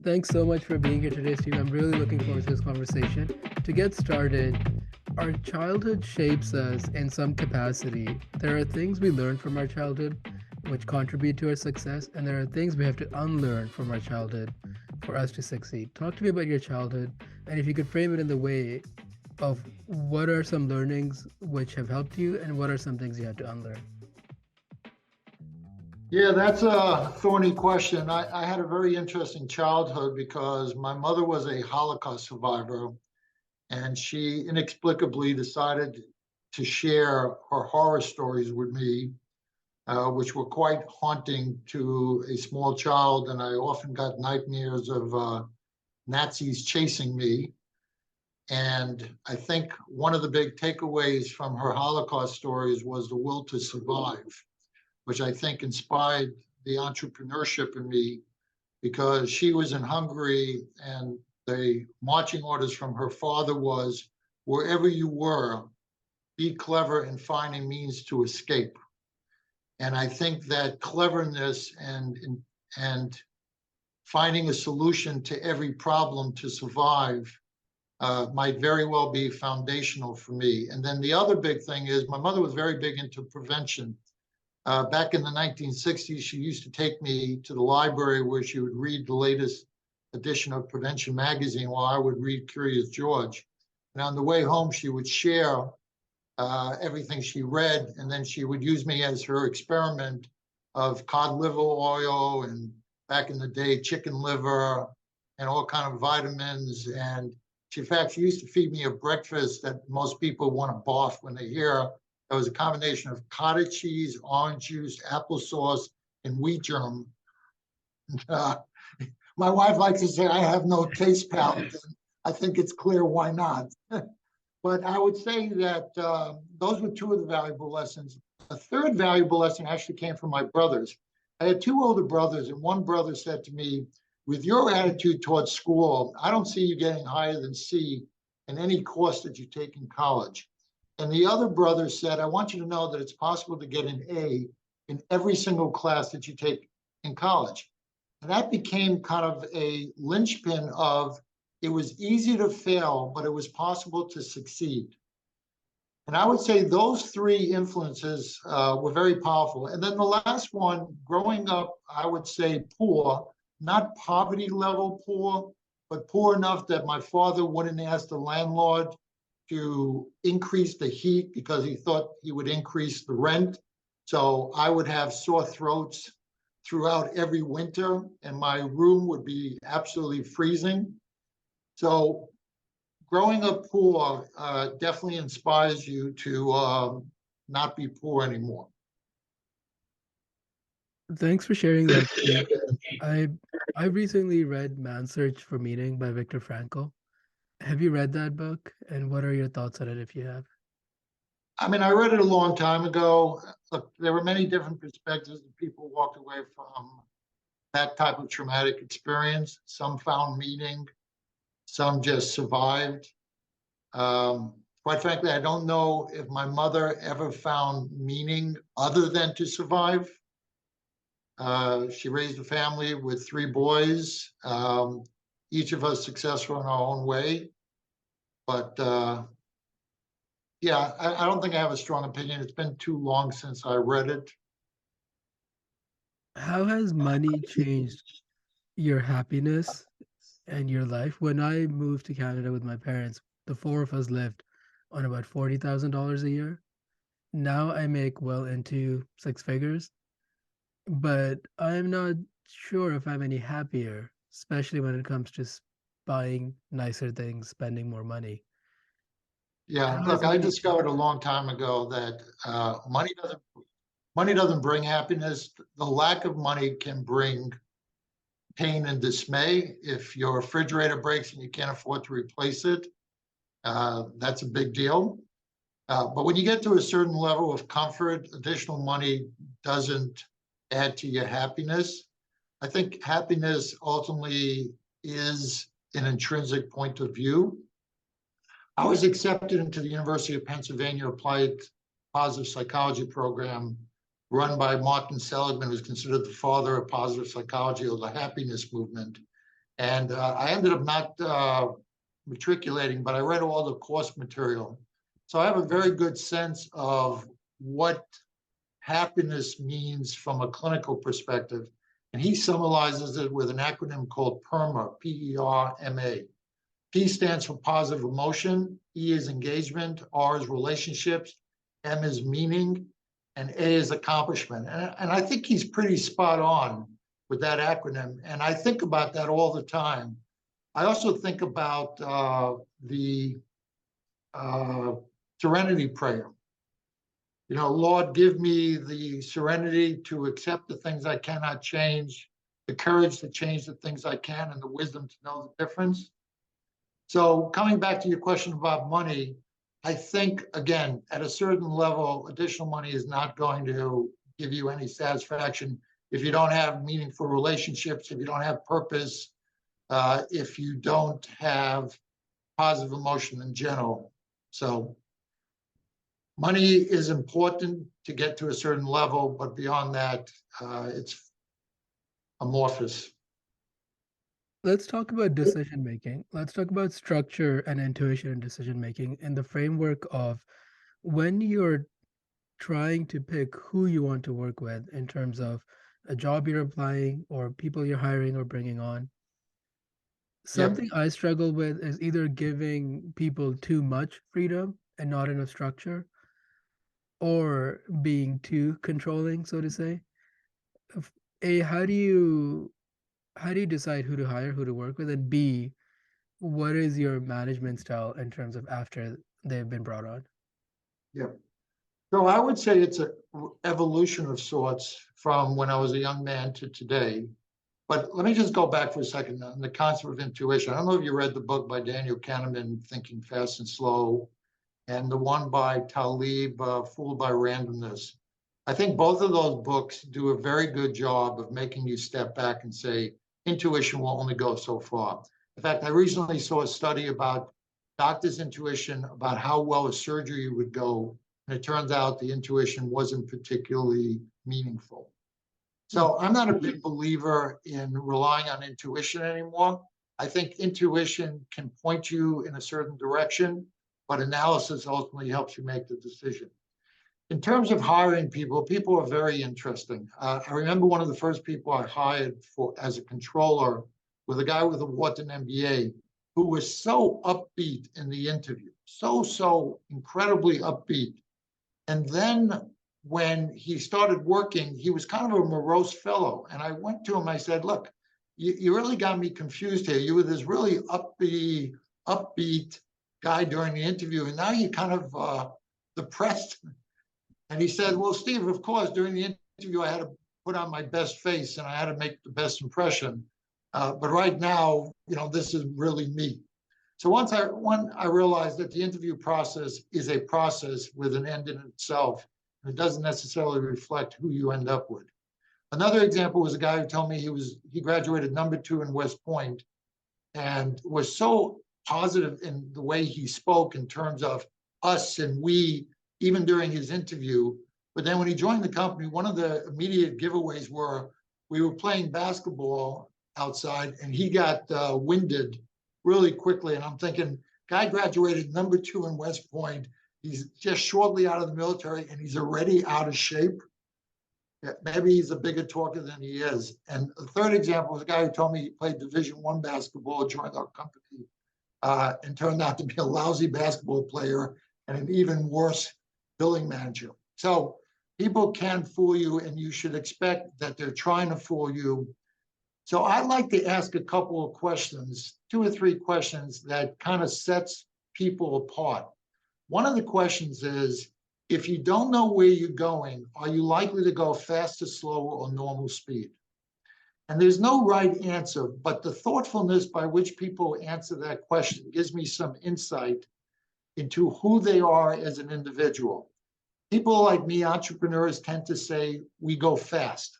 Thanks so much for being here today, Steve. I'm really looking forward to this conversation. To get started, our childhood shapes us in some capacity. There are things we learn from our childhood which contribute to our success, and there are things we have to unlearn from our childhood for us to succeed. Talk to me about your childhood, and if you could frame it in the way of what are some learnings which have helped you, and what are some things you had to unlearn. Yeah, that's a thorny question. I had a very interesting childhood because my mother was a Holocaust survivor, and she inexplicably decided to share her horror stories with me, which were quite haunting to a small child. And I often got nightmares of Nazis chasing me. And I think one of the big takeaways from her Holocaust stories was the will to survive, which I think inspired the entrepreneurship in me because she was in Hungary and the marching orders from her father was wherever you were, be clever in finding means to escape. And I think that cleverness and finding a solution to every problem to survive might very well be foundational for me. And then the other big thing is my mother was very big into prevention. Back in the 1960s, she used to take me to the library where she would read the latest edition of Prevention magazine while I would read Curious George. And on the way home, she would share everything she read, and then she would use me as her experiment of cod liver oil and back in the day, chicken liver and all kind of vitamins. And in fact, she used to feed me a breakfast that most people want to barf when they hear it was a combination of cottage cheese, orange juice, applesauce, and wheat germ. Uh, my wife likes to say I have no taste palate. And I think it's clear why not. But I would say that those were two of the valuable lessons. A third valuable lesson actually came from my brothers. I had two older brothers, and one brother said to me, with your attitude towards school, I don't see you getting higher than C in any course that you take in college. And the other brother said, I want you to know that it's possible to get an A in every single class that you take in college. And that became kind of a linchpin of it was easy to fail, but it was possible to succeed. And I would say those three influences were very powerful. And then the last one, growing up, I would say poor, not poverty level poor, but poor enough that my father wouldn't ask the landlord to increase the heat because he thought he would increase the rent. So I would have sore throats throughout every winter, and my room would be absolutely freezing. So growing up poor definitely inspires you to not be poor anymore. Thanks for sharing that, Steve. I I recently read Man's Search for Meaning by Viktor Frankl. Have you read that book? And what are your thoughts on it if you have? I mean, I read it a long time ago. Look, there were many different perspectives that people walked away from that type of traumatic experience. Some found meaning, some just survived. Quite frankly, I don't know if my mother ever found meaning other than to survive. She raised a family with three boys, each of us successful in our own way. But yeah, I don't think I have a strong opinion. It's been too long since I read it. How has money changed your happiness and your life? When I moved to Canada with my parents, the four of us lived on about $40,000 a year. Now I make well into six figures, but I'm not sure if I'm any happier, especially when it comes to buying nicer things, spending more money. Yeah, How has look, I money discovered changed? a long time ago that money doesn't bring happiness. The lack of money can bring pain and dismay. If your refrigerator breaks and you can't afford to replace it, that's a big deal. But when you get to a certain level of comfort, additional money doesn't add to your happiness. I think happiness ultimately is an intrinsic point of view. I was accepted into the University of Pennsylvania Applied Positive Psychology program run by Martin Seligman, who's considered the father of positive psychology or the happiness movement. And I ended up not matriculating, but I read all the course material. So I have a very good sense of what happiness means from a clinical perspective. And he summarizes it with an acronym called PERMA, P-E-R-M-A. P stands for positive emotion, E is engagement, R is relationships, M is meaning, and A is accomplishment. And I think he's pretty spot on with that acronym. And I think about that all the time. I also think about the serenity prayer. You know, Lord, give me the serenity to accept the things I cannot change, the courage to change the things I can, and the wisdom to know the difference. So coming back to your question about money, I think, again, at a certain level, additional money is not going to give you any satisfaction if you don't have meaningful relationships, if you don't have purpose, if you don't have positive emotion in general. So money is important to get to a certain level, but beyond that, it's amorphous. Let's talk about decision making. Let's talk about structure and intuition in decision making in the framework of when you're trying to pick who you want to work with in terms of a job you're applying or people you're hiring or bringing on. Yep. Something I struggle with is either giving people too much freedom and not enough structure, or being too controlling, so to say. If- A, how do you decide who to hire, who to work with, and B, what is your management style in terms of after they've been brought on? Yep. So I would say it's an evolution of sorts from when I was a young man to today. But let me just go back for a second on the concept of intuition. I don't know if you read the book by Daniel Kahneman, Thinking Fast and Slow, and the one by Taleb, Fooled by Randomness. I think both of those books do a very good job of making you step back and say, intuition will only go so far. In fact, I recently saw a study about doctors' intuition about how well a surgery would go, and it turns out the intuition wasn't particularly meaningful. So I'm not a big believer in relying on intuition anymore. I think intuition can point you in a certain direction, but analysis ultimately helps you make the decision. In terms of hiring people, people are very interesting. I remember one of the first people I hired for as a controller was a guy with a Wharton MBA who was so upbeat in the interview, so incredibly upbeat. And then when he started working, he was kind of a morose fellow. And I went to him, I said, look, you really got me confused here. You were this really upbeat guy during the interview, and now you kind of depressed. And he said, well, Steve, of course, during the interview, I had to put on my best face and I had to make the best impression. But right now, you know, this is really me. So once I realized that the interview process is a process with an end in itself, and it doesn't necessarily reflect who you end up with. Another example was a guy who told me he graduated #2 in West Point and was so positive in the way he spoke in terms of us and we, even during his interview. But then when he joined the company, one of the immediate giveaways were we were playing basketball outside and he got winded really quickly. And I'm thinking, guy graduated #2 in West Point. He's just shortly out of the military and he's already out of shape. Maybe he's a bigger talker than he is. And the third example was a guy who told me he played Division I basketball, joined our company, and turned out to be a lousy basketball player and an even worse billing manager. So people can fool you, and you should expect that they're trying to fool you. So I like to ask a couple of questions, 2 or 3 questions that kind of sets people apart. One of the questions is, if you don't know where you're going, are you likely to go faster, slower, or normal speed? And there's no right answer, but the thoughtfulness by which people answer that question gives me some insight into who they are as an individual. People like me, entrepreneurs, tend to say we go fast.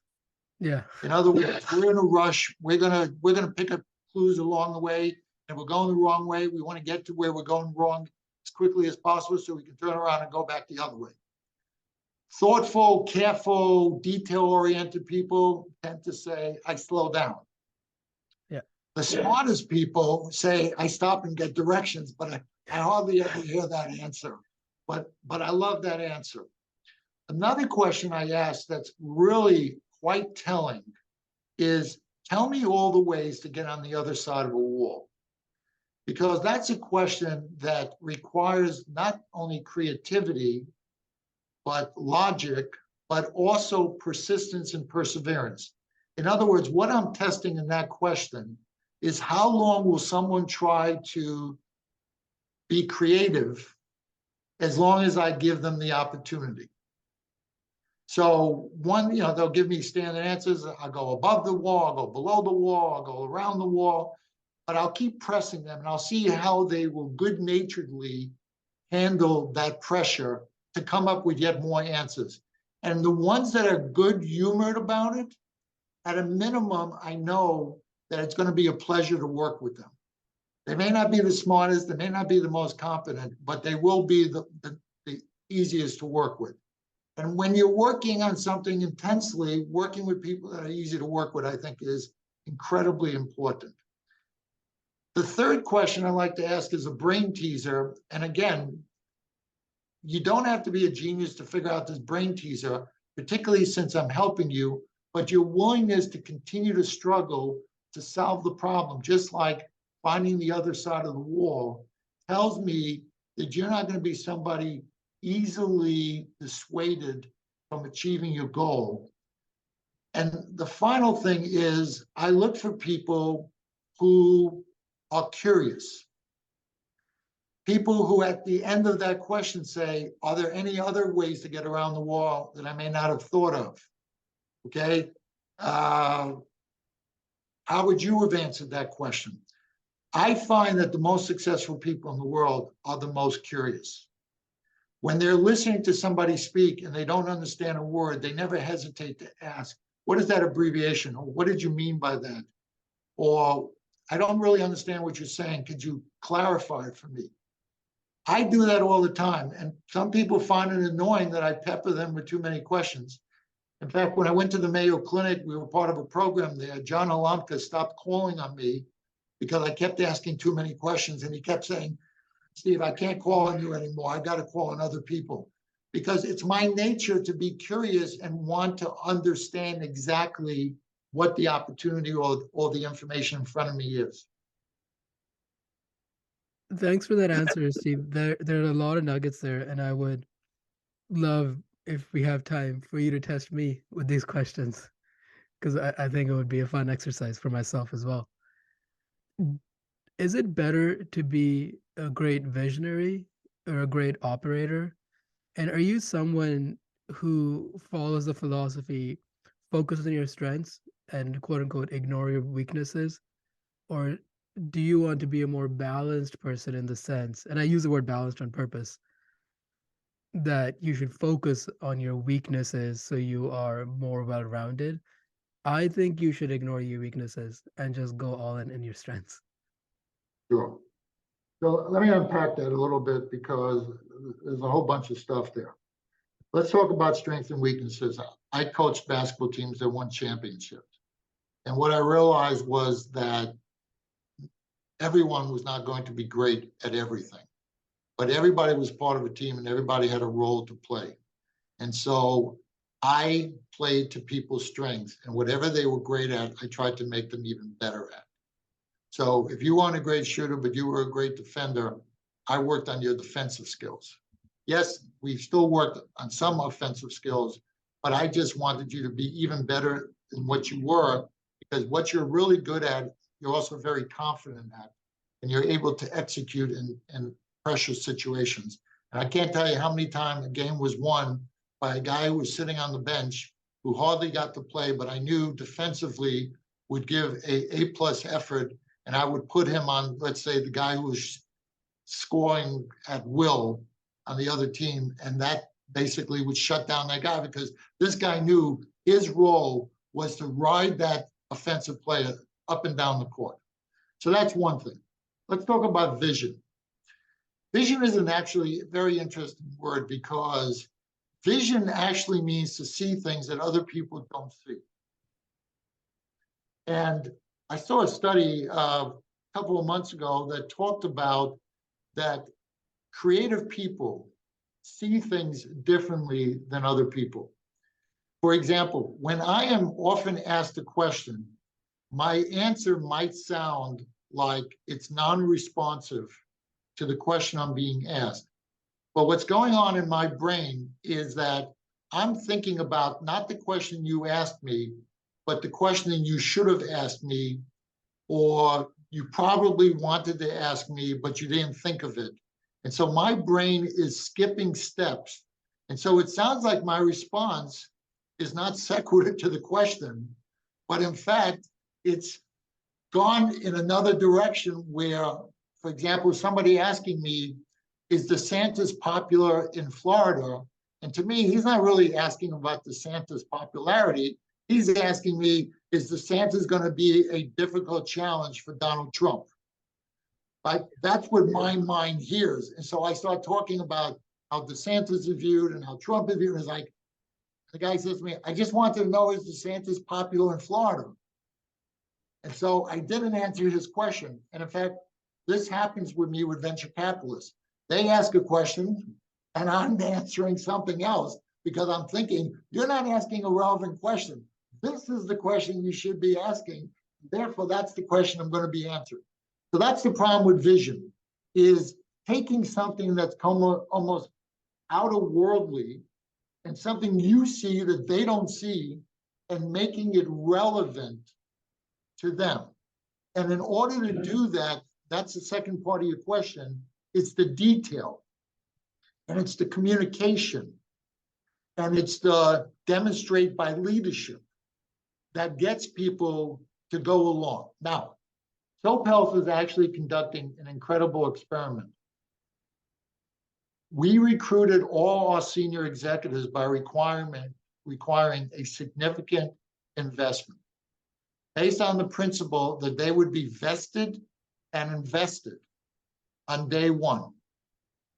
Yeah. In other words, we're in a rush. We're gonna pick up clues along the way, and we're going the wrong way. We want to get to where we're going wrong as quickly as possible so we can turn around and go back the other way. Thoughtful, careful, detail-oriented people tend to say, I slow down. Yeah. The smartest people say, I stop and get directions, but I hardly ever hear that answer. But I love that answer. Another question I ask that's really quite telling is, tell me all the ways to get on the other side of a wall. Because that's a question that requires not only creativity, but logic, but also persistence and perseverance. In other words, what I'm testing in that question is, how long will someone try to be creative as long as I give them the opportunity? So one, they'll give me standard answers. I'll go above the wall, I'll go below the wall, I'll go around the wall, but I'll keep pressing them and I'll see how they will good-naturedly handle that pressure to come up with yet more answers. And the ones that are good-humored about it, at a minimum, I know that it's going to be a pleasure to work with them. They may not be the smartest, they may not be the most competent, but they will be the easiest to work with. And when you're working on something intensely, working with people that are easy to work with, I think, is incredibly important. The third question I like to ask is a brain teaser. And again, you don't have to be a genius to figure out this brain teaser, particularly since I'm helping you, but your willingness to continue to struggle to solve the problem, just like finding the other side of the wall, tells me that you're not going to be somebody easily dissuaded from achieving your goal. And the final thing is, I look for people who are curious. People who at the end of that question say, are there any other ways to get around the wall that I may not have thought of? Okay. How would you have answered that question? I find that the most successful people in the world are the most curious. When they're listening to somebody speak and they don't understand a word, they never hesitate to ask, what is that abbreviation? Or what did you mean by that? Or, I don't really understand what you're saying. Could you clarify it for me? I do that all the time. And some people find it annoying that I pepper them with too many questions. In fact, when I went to the Mayo Clinic, we were part of a program there. John Alamka stopped calling on me because I kept asking too many questions. And he kept saying, Steve, I can't call on you anymore. I got to call on other people, because it's my nature to be curious and want to understand exactly what the opportunity or the information in front of me is. Thanks for that answer, Steve. There are a lot of nuggets there, and I would love, if we have time, for you to test me with these questions, because I think it would be a fun exercise for myself as well. Is it better to be a great visionary or a great operator? And are you someone who follows the philosophy, focus on your strengths and quote unquote ignore your weaknesses? Or do you want to be a more balanced person, in the sense, and I use the word balanced on purpose, that you should focus on your weaknesses so you are more well-rounded? I think you should ignore your weaknesses and just go all in your strengths. Sure. So let me unpack that a little bit, because there's a whole bunch of stuff there. Let's talk about strengths and weaknesses. I coached basketball teams that won championships. And what I realized was that everyone was not going to be great at everything, but everybody was part of a team and everybody had a role to play. And so I played to people's strengths, and whatever they were great at, I tried to make them even better at. So if you weren't a great shooter, but you were a great defender, I worked on your defensive skills. Yes, we still worked on some offensive skills, but I just wanted you to be even better than what you were, because what you're really good at, you're also very confident at, and you're able to execute in pressure situations. And I can't tell you how many times a game was won by a guy who was sitting on the bench who hardly got to play, but I knew defensively would give a plus effort, and I would put him on, let's say, the guy who was scoring at will on the other team, and that basically would shut down that guy, because this guy knew his role was to ride that offensive player up and down the court. So that's one thing. Let's talk about vision. Vision is an actually very interesting word, because vision actually means to see things that other people don't see. And I saw a study a couple of months ago that talked about that creative people see things differently than other people. For example, when I am often asked a question, my answer might sound like it's non-responsive to the question I'm being asked. But what's going on in my brain is that I'm thinking about not the question you asked me, but the question you should have asked me, or you probably wanted to ask me, but you didn't think of it. And so my brain is skipping steps. And so it sounds like my response is not sequitur to the question, but in fact, it's gone in another direction where, for example, somebody asking me, is DeSantis popular in Florida? And to me, he's not really asking about DeSantis' popularity. He's asking me, is DeSantis going to be a difficult challenge for Donald Trump? Right? That's what my mind hears. And so I start talking about how DeSantis is viewed and how Trump is viewed. And it's like, the guy says to me, I just wanted to know, is DeSantis popular in Florida? And so I didn't answer his question. And in fact, this happens with me with venture capitalists. They ask a question and I'm answering something else because I'm thinking, you're not asking a relevant question. This is the question you should be asking. Therefore, that's the question I'm going to be answering. So that's the problem with vision, is taking something that's almost out of worldly and something you see that they don't see and making it relevant to them. And in order to do that, that's the second part of your question, it's the detail, and it's the communication, and it's the demonstrate by leadership that gets people to go along. Now, Soap Health is actually conducting an incredible experiment. We recruited all our senior executives by requiring a significant investment based on the principle that they would be vested and invested on day one.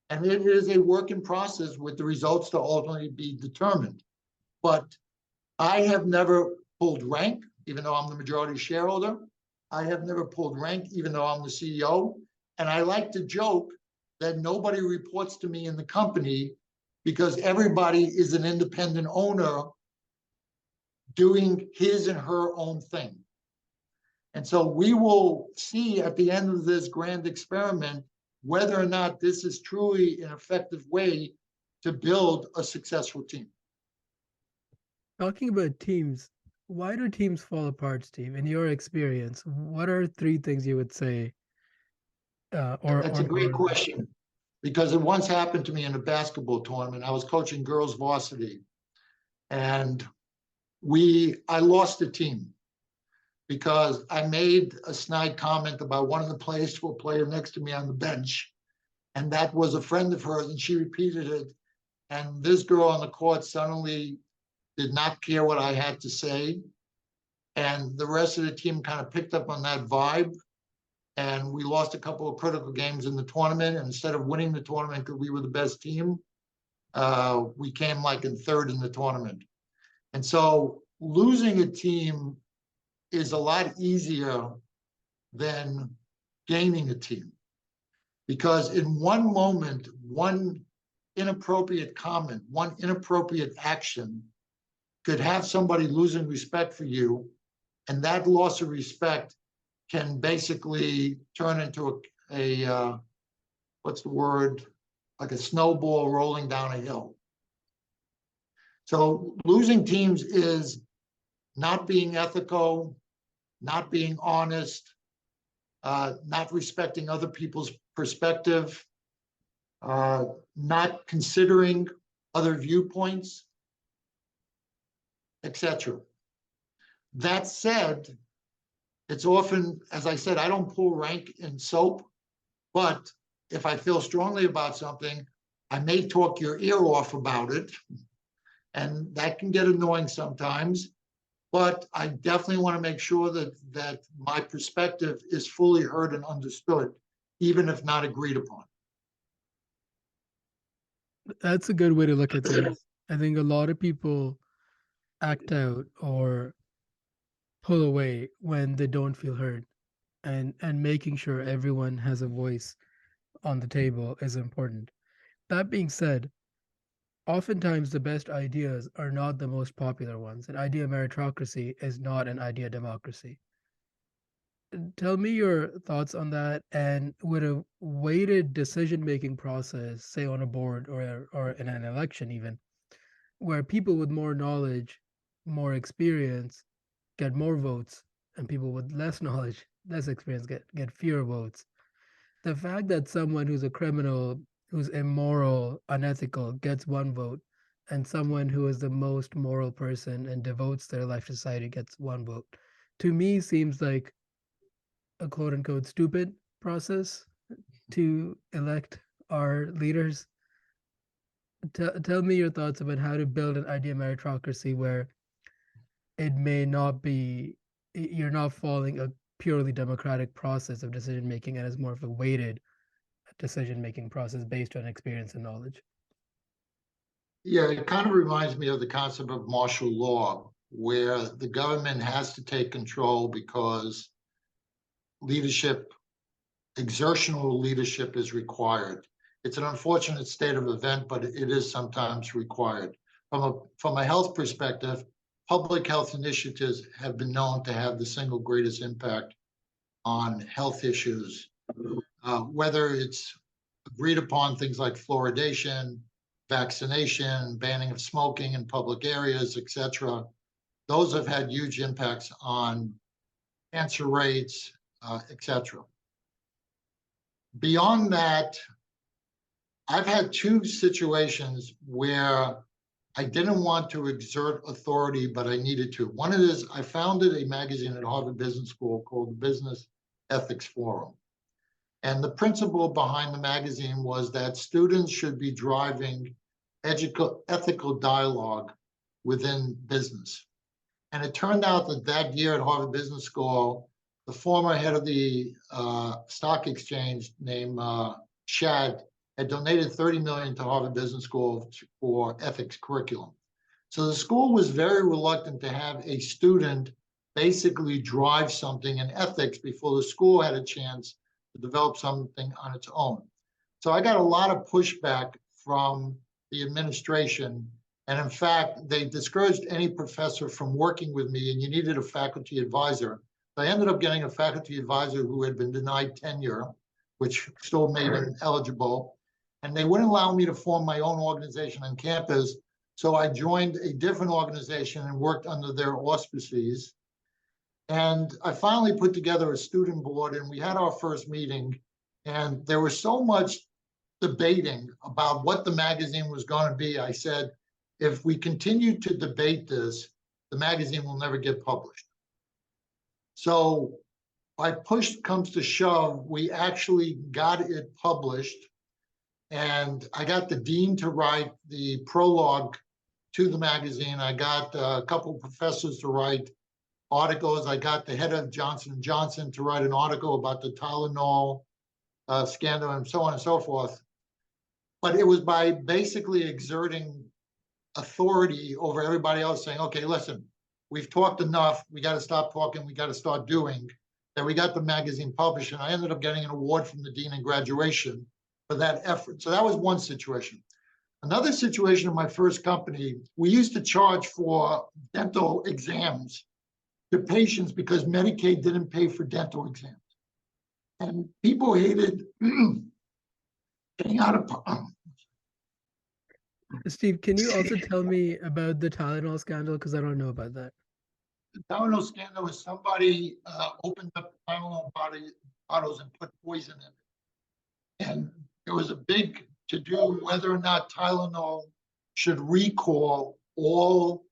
And it is a work in process with the results to ultimately be determined. But I have never pulled rank, even though I'm the majority shareholder. I have never pulled rank, even though I'm the CEO. And I like to joke that nobody reports to me in the company because everybody is an independent owner doing his and her own thing. And so we will see at the end of this grand experiment whether or not this is truly an effective way to build a successful team. Talking about teams, why do teams fall apart, Steve? In your experience, what are three things you would say? That's a great More? question, because it once happened to me in a basketball tournament. I was coaching girls varsity, and I lost the team because I made a snide comment about one of the players to a player next to me on the bench. And that was a friend of hers, and she repeated it. And this girl on the court suddenly did not care what I had to say. And the rest of the team kind of picked up on that vibe. And we lost a couple of critical games in the tournament. And instead of winning the tournament because we were the best team, we came like in third in the tournament. And so losing a team is a lot easier than gaining a team. Because in one moment, one inappropriate comment, one inappropriate action could have somebody losing respect for you. And that loss of respect can basically turn into a what's the word? Like a snowball rolling down a hill. So losing teams is not being ethical, not being honest, not respecting other people's perspective, not considering other viewpoints, etc. That said, it's often, as I said, I don't pull rank in soap, but if I feel strongly about something, I may talk your ear off about it, and that can get annoying sometimes. But I definitely want to make sure that my perspective is fully heard and understood, even if not agreed upon. That's a good way to look at things. I think a lot of people act out or pull away when they don't feel heard, and making sure everyone has a voice on the table is important. That being said, oftentimes the best ideas are not the most popular ones. An idea meritocracy is not an idea democracy. Tell me your thoughts on that. And with a weighted decision making process, say on a board or in an election, even where people with more knowledge, more experience get more votes, and people with less knowledge, less experience get fewer votes. The fact that someone who's a criminal, who's immoral, unethical, gets one vote, and someone who is the most moral person and devotes their life to society gets one vote, to me seems like a quote unquote stupid process to elect our leaders. Tell me your thoughts about how to build an idea meritocracy where it may not be, you're not following a purely democratic process of decision making, and it's more of a weighted decision making process based on experience and knowledge. Yeah, it kind of reminds me of the concept of martial law, where the government has to take control because leadership, exertional leadership is required. It's an unfortunate state of event, but it is sometimes required. From a health perspective, public health initiatives have been known to have the single greatest impact on health issues, whether it's agreed upon things like fluoridation, vaccination, banning of smoking in public areas, etc. Those have had huge impacts on cancer rates, etc. Beyond that, I've had two situations where I didn't want to exert authority, but I needed to. One is I founded a magazine at Harvard Business School called the Business Ethics Forum. And the principle behind the magazine was that students should be driving ethical dialogue within business. And it turned out that that year at Harvard Business School, the former head of the stock exchange named Shad had donated $30 million to Harvard Business School for ethics curriculum. So the school was very reluctant to have a student basically drive something in ethics before the school had a chance to develop something on its own. So I got a lot of pushback from the administration. And in fact, they discouraged any professor from working with me, and you needed a faculty advisor. So I ended up getting a faculty advisor who had been denied tenure, which still made him eligible. And they wouldn't allow me to form my own organization on campus. So I joined a different organization and worked under their auspices. And I finally put together a student board, and we had our first meeting. And there was so much debating about what the magazine was going to be. I said, if we continue to debate this, the magazine will never get published. So by push comes to shove, we actually got it published. And I got the dean to write the prologue to the magazine. I got a couple of professors to write articles. I got the head of Johnson & Johnson to write an article about the Tylenol scandal and so on and so forth. But it was by basically exerting authority over everybody else, saying, okay, listen, we've talked enough. We got to stop talking. We got to start doing. That we got the magazine published, and I ended up getting an award from the dean in graduation for that effort. So that was one situation. Another situation in my first company, we used to charge for dental exams to patients because Medicaid didn't pay for dental exams. And people hated getting out of. Steve, can you also tell me about the Tylenol scandal? Because I don't know about that. The Tylenol scandal was somebody opened up Tylenol bottles and put poison in it. And there was a big to-do whether or not Tylenol should recall all,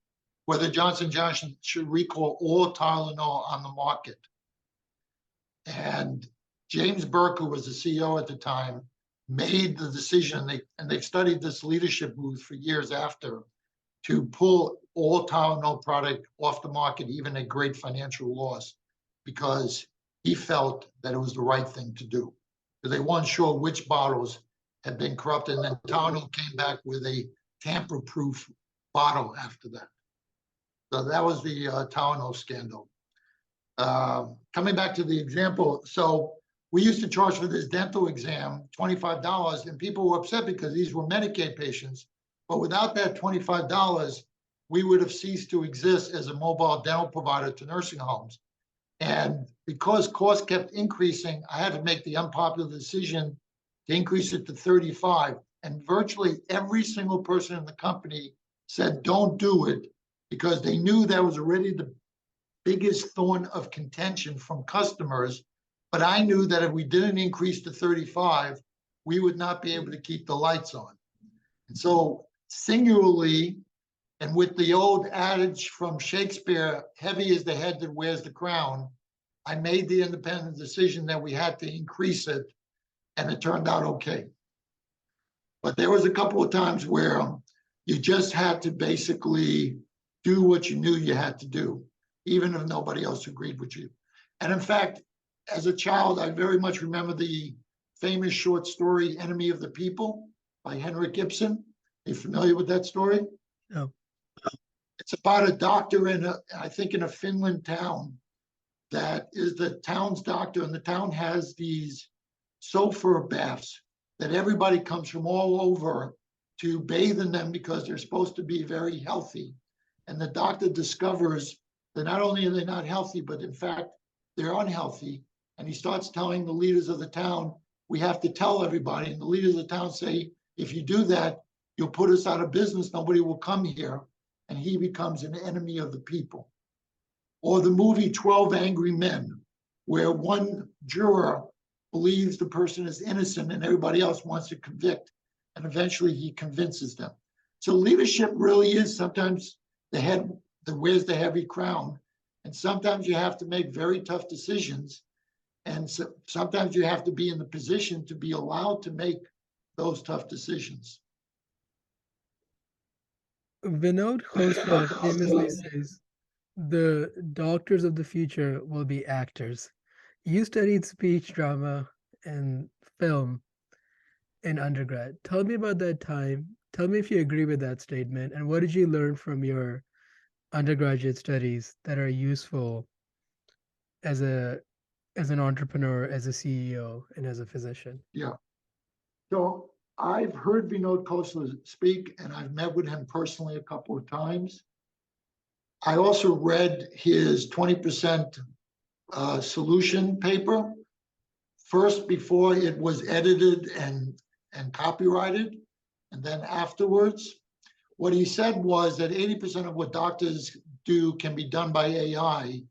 whether Johnson & Johnson should recall all Tylenol on the market. And James Burke, who was the CEO at the time, made the decision, and they've studied this leadership move for years after, to pull all Tylenol product off the market, even at great financial loss, because he felt that it was the right thing to do. Because they weren't sure which bottles had been corrupted, and then Tylenol came back with a tamper-proof bottle after that. So that was the Tylenol scandal. Coming back to the example, so we used to charge for this dental exam $25, and people were upset because these were Medicaid patients. But without that $25, we would have ceased to exist as a mobile dental provider to nursing homes. And because costs kept increasing, I had to make the unpopular decision to increase it to 35. And virtually every single person in the company said, don't do it, because they knew that was already the biggest thorn of contention from customers. But I knew that if we didn't increase to 35, we would not be able to keep the lights on. And so singularly, and with the old adage from Shakespeare, heavy is the head that wears the crown, I made the independent decision that we had to increase it, and it turned out okay. But there was a couple of times where you just had to basically do what you knew you had to do, even if nobody else agreed with you. And in fact, as a child, I very much remember the famous short story, Enemy of the People by Henrik Ibsen. Are you familiar with that story? No. It's about a doctor I think in a Finland town that is the town's doctor, and the town has these sulfur baths that everybody comes from all over to bathe in them because they're supposed to be very healthy. And the doctor discovers that not only are they not healthy, but in fact, they're unhealthy. And he starts telling the leaders of the town, we have to tell everybody. And the leaders of the town say, if you do that, you'll put us out of business. Nobody will come here. And he becomes an enemy of the people. Or the movie 12 Angry Men, where one juror believes the person is innocent and everybody else wants to convict. And eventually he convinces them. So leadership really is sometimes the head that wears the heavy crown. And sometimes you have to make very tough decisions. And so sometimes you have to be in the position to be allowed to make those tough decisions. Vinod Khosla famously says, the doctors of the future will be actors. You studied speech, drama, and film in undergrad. Tell me about that time. Tell me if you agree with that statement, and what did you learn from your undergraduate studies that are useful as an entrepreneur, as a CEO, and as a physician? Yeah. So I've heard Vinod Khosla speak, and I've met with him personally a couple of times. I also read his 20% solution paper first before it was edited and copyrighted, and then afterwards. What he said was that 80% of what doctors do can be done by AI,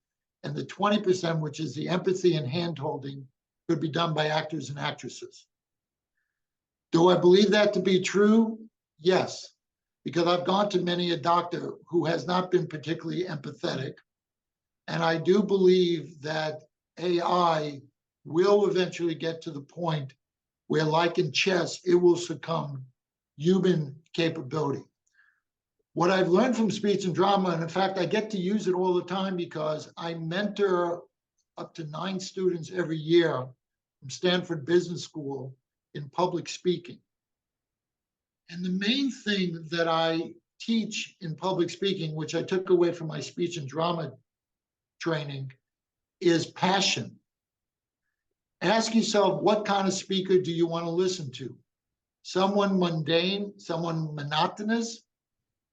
and the 20%, which is the empathy and hand-holding, could be done by actors and actresses. Do I believe that to be true? Yes, because I've gone to many a doctor who has not been particularly empathetic. And I do believe that AI will eventually get to the point where, like in chess, it will succumb human capability. What I've learned from speech and drama, and in fact, I get to use it all the time because I mentor up to 9 students every year from Stanford Business School in public speaking. And the main thing that I teach in public speaking, which I took away from my speech and drama training, is passion. Ask yourself, what kind of speaker do you want to listen to? Someone mundane, someone monotonous,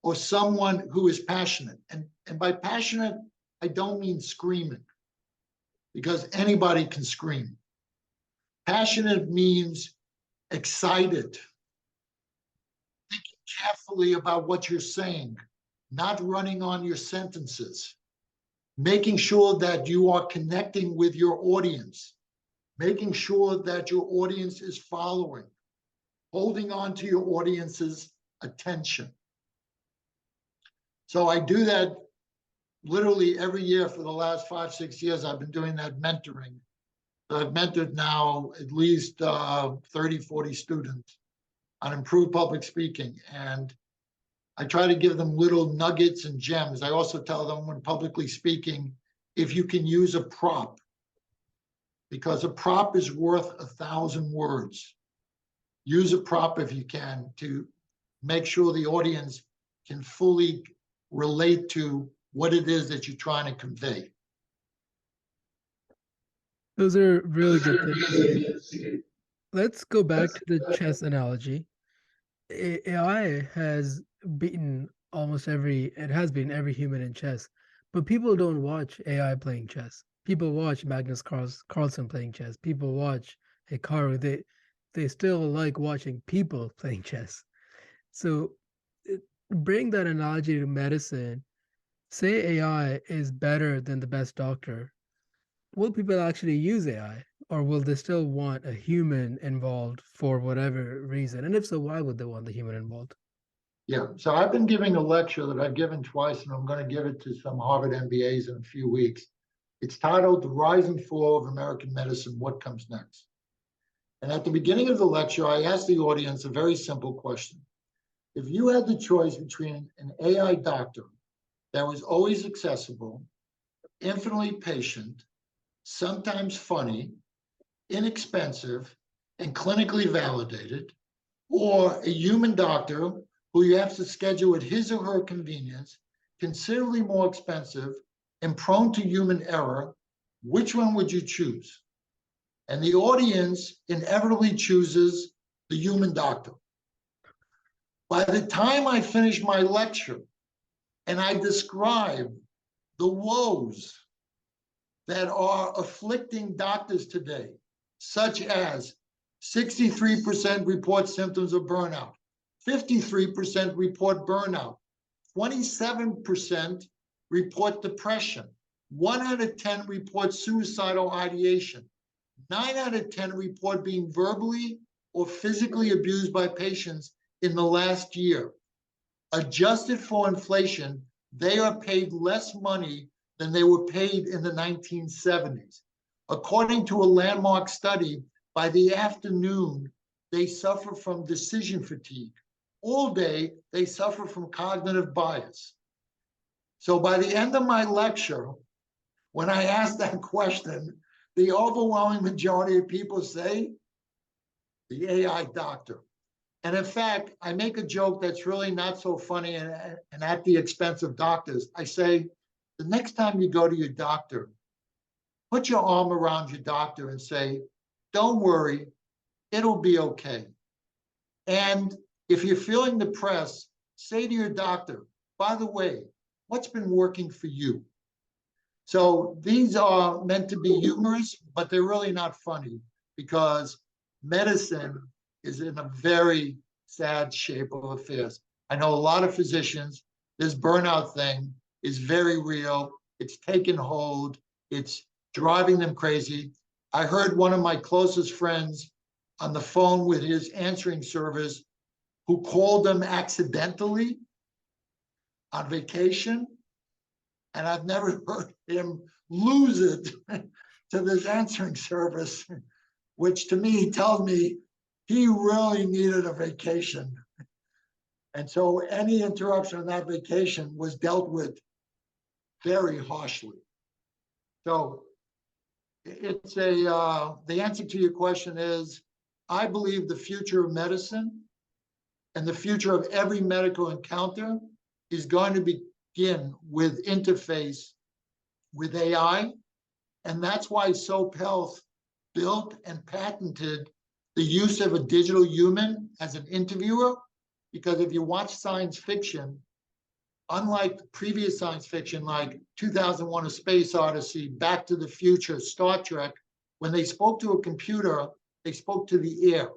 or someone who is passionate? And by passionate, I don't mean screaming, because anybody can scream. Passionate means excited, thinking carefully about what you're saying, not running on your sentences, making sure that you are connecting with your audience, making sure that your audience is following, holding on to your audience's attention. So I do that literally every year for the last 5, 6 years. I've been doing that mentoring. I've mentored now at least 30, 40 students on improved public speaking. And I try to give them little nuggets and gems. I also tell them when publicly speaking, if you can use a prop, because a prop is worth 1,000 words. Use a prop if you can to make sure the audience can fully relate to what it is that you're trying to convey. Those are really good things. Let's go back to the chess analogy. AI has beaten almost it has beaten every human in chess, but people don't watch AI playing chess. People watch Carlsen playing chess. People watch Hikaru. They still like watching people playing chess. So bring that analogy to medicine. Say AI is better than the best doctor. Will people actually use AI? Or will they still want a human involved for whatever reason? And if so, why would they want the human involved? Yeah, so I've been giving a lecture that I've given twice, and I'm going to give it to some Harvard MBAs in a few weeks. It's titled The Rise and Fall of American Medicine, What Comes Next? And at the beginning of the lecture, I asked the audience a very simple question. If you had the choice between an AI doctor that was always accessible, infinitely patient, sometimes funny, inexpensive, and clinically validated, or a human doctor who you have to schedule at his or her convenience, considerably more expensive, and prone to human error, which one would you choose? And the audience inevitably chooses the human doctor. By the time I finish my lecture and I describe the woes that are afflicting doctors today, such as 63% report symptoms of burnout, 53% report burnout, 27% report depression, 1 out of 10 report suicidal ideation, 9 out of 10 report being verbally or physically abused by patients in the last year. Adjusted for inflation, they are paid less money than they were paid in the 1970s. According to a landmark study, by the afternoon, they suffer from decision fatigue. All day, they suffer from cognitive bias. So by the end of my lecture, when I ask that question, the overwhelming majority of people say, the AI doctor. And in fact, I make a joke that's really not so funny and at the expense of doctors. I say, the next time you go to your doctor, put your arm around your doctor and say, don't worry, it'll be okay. And if you're feeling depressed, say to your doctor, by the way, what's been working for you? So these are meant to be humorous, but they're really not funny because medicine is in a very sad shape of affairs. I know a lot of physicians, this burnout thing is very real. It's taken hold. It's driving them crazy. I heard one of my closest friends on the phone with his answering service who called them accidentally on vacation. And I've never heard him lose it to this answering service, which to me tells me he really needed a vacation. And so any interruption on that vacation was dealt with very harshly. So it's the answer to your question is, I believe the future of medicine and the future of every medical encounter is going to begin with interface with AI. And that's why Soap Health built and patented the use of a digital human as an interviewer, because if you watch science fiction, unlike previous science fiction like 2001: A Space Odyssey, Back to the Future, Star Trek, when they spoke to a computer, they spoke to the air.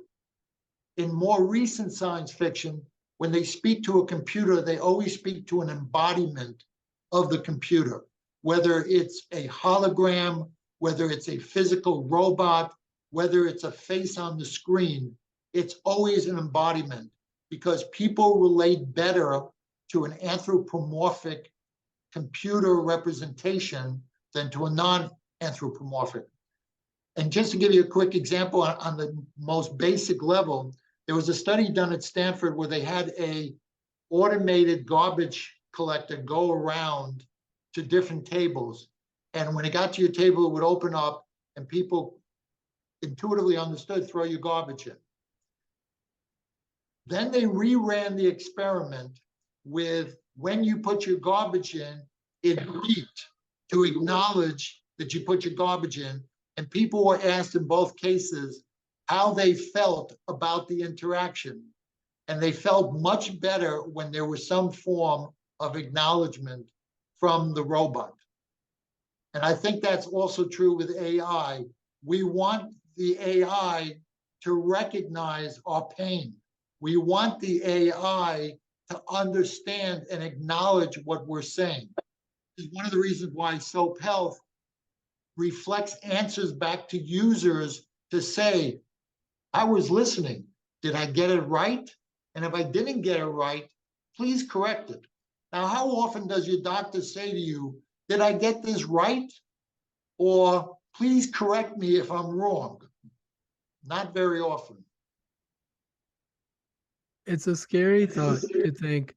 In more recent science fiction, when they speak to a computer, they always speak to an embodiment of the computer, whether it's a hologram, whether it's a physical robot, whether it's a face on the screen, it's always an embodiment because people relate better to an anthropomorphic computer representation than to a non-anthropomorphic. And just to give you a quick example on the most basic level, there was a study done at Stanford where they had a automated garbage collector go around to different tables. And when it got to your table, it would open up and people intuitively understood, throw your garbage in. Then they reran the experiment with when you put your garbage in, it beeped to acknowledge that you put your garbage in, And people were asked in both cases how they felt about the interaction. And they felt much better when there was some form of acknowledgement from the robot. And I think that's also true with AI. We want the AI to recognize our pain. We want the AI to understand and acknowledge what we're saying. This is one of the reasons why Soap Health reflects answers back to users to say, I was listening. Did I get it right? And if I didn't get it right, please correct it. Now, how often does your doctor say to you, did I get this right? Or please correct me if I'm wrong? Not very often. It's a scary thought to think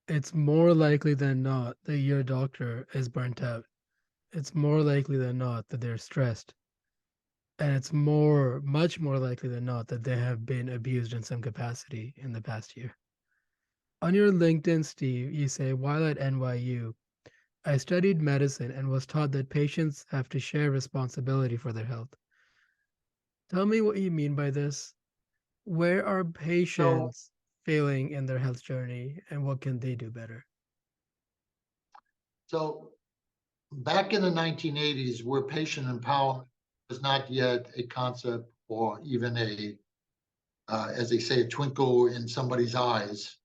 it's more likely than not that your doctor is burnt out. It's more likely than not that they're stressed. And it's much more likely than not that they have been abused in some capacity in the past year. On your LinkedIn, Steve, you say, while at NYU, I studied medicine and was taught that patients have to share responsibility for their health. Tell me what you mean by this. Where are So, patients failing in their health journey and what can they do better? so back in the 1980s, where patient empowerment was not yet a concept or even as they say, a twinkle in somebody's eyes,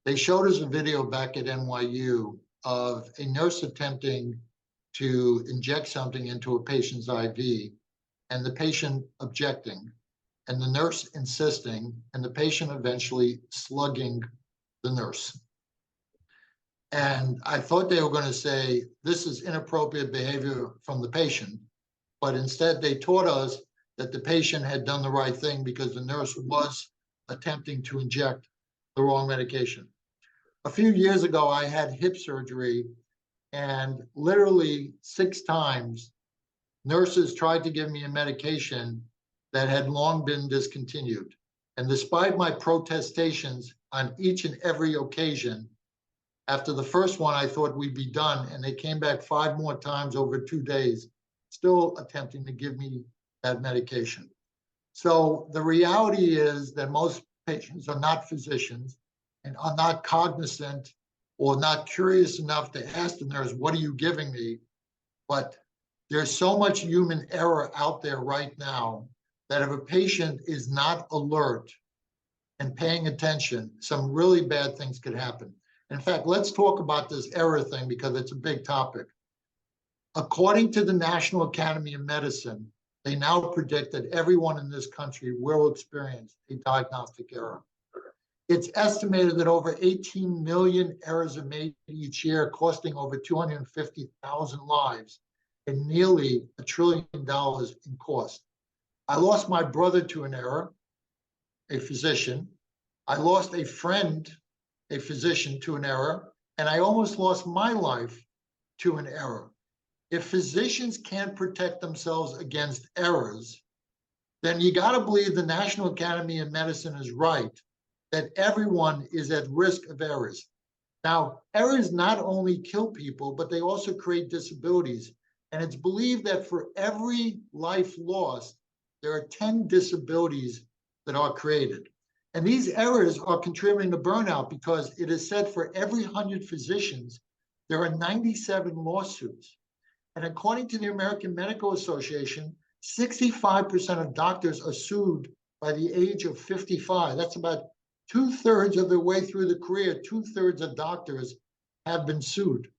they showed us a video back at NYU of a nurse attempting to inject something into a patient's IV and the patient objecting and the nurse insisting and the patient eventually slugging the nurse. And I thought they were going to say, this is inappropriate behavior from the patient. But instead, they taught us that the patient had done the right thing because the nurse was attempting to inject the wrong medication. A few years ago, I had hip surgery, and literally 6 times, nurses tried to give me a medication that had long been discontinued. And despite my protestations on each and every occasion, after the first one, I thought we'd be done, and they came back 5 more times over 2 days, still attempting to give me that medication. So the reality is that most patients are not physicians and are not cognizant or not curious enough to ask the nurse, what are you giving me? But there's so much human error out there right now that if a patient is not alert and paying attention, some really bad things could happen. In fact, let's talk about this error thing because it's a big topic. According to the National Academy of Medicine, they now predict that everyone in this country will experience a diagnostic error. It's estimated that over 18 million errors are made each year, costing over 250,000 lives and nearly $1 trillion in cost. I lost my brother to an error, a physician. I lost a friend, a physician, to an error, and I almost lost my life to an error. If physicians can't protect themselves against errors, then you got to believe the National Academy of Medicine is right, that everyone is at risk of errors. Now, errors not only kill people, but they also create disabilities. And it's believed that for every life lost, there are 10 disabilities that are created. And these errors are contributing to burnout because it is said for every 100 physicians, there are 97 lawsuits. And according to the American Medical Association, 65% of doctors are sued by the age of 55. That's about 2/3 of their way through the career. 2/3 of doctors have been sued.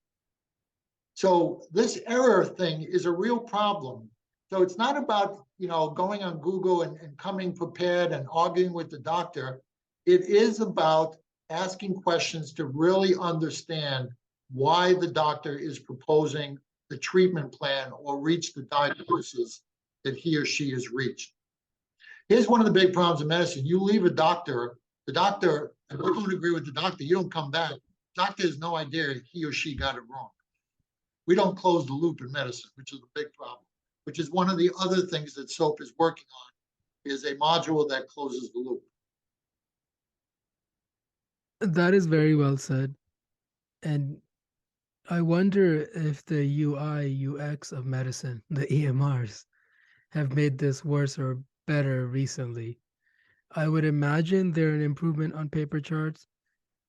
So this error thing is a real problem. So it's not about, going on Google and coming prepared and arguing with the doctor. It is about asking questions to really understand why the doctor is proposing the treatment plan or reach the diagnosis that he or she has reached. Here's one of the big problems in medicine. You leave a doctor, the doctor, if you don't agree with the doctor, you don't come back. The doctor has no idea he or she got it wrong. We don't close the loop in medicine, which is a big problem, which is one of the other things that SOAP is working on, is a module that closes the loop. That is very well said. And I wonder if the UI, UX of medicine, the EMRs, have made this worse or better recently. I would imagine they're an improvement on paper charts,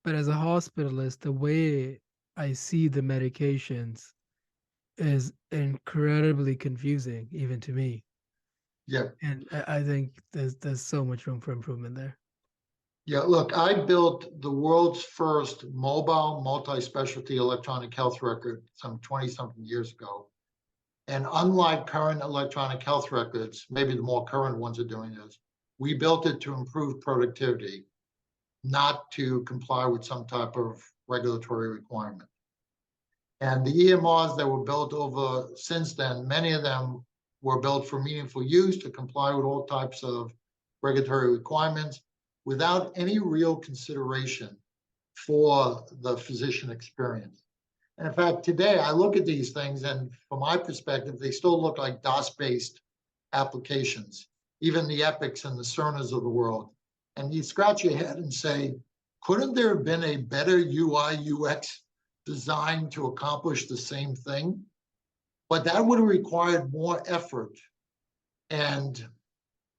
but as a hospitalist, the way I see the medications is incredibly confusing, even to me. Yeah. And I think there's so much room for improvement there. Yeah, look, I built the world's first mobile multi-specialty electronic health record some 20 something years ago. And unlike current electronic health records, maybe the more current ones are doing this, we built it to improve productivity, not to comply with some type of regulatory requirement. And the EMRs that were built over since then, many of them were built for meaningful use to comply with all types of regulatory requirements without any real consideration for the physician experience. And in fact, today I look at these things, and from my perspective, they still look like DOS-based applications, even the Epics and the Cerners of the world. And you scratch your head and say, couldn't there have been a better UI UX designed to accomplish the same thing? But that would have required more effort. And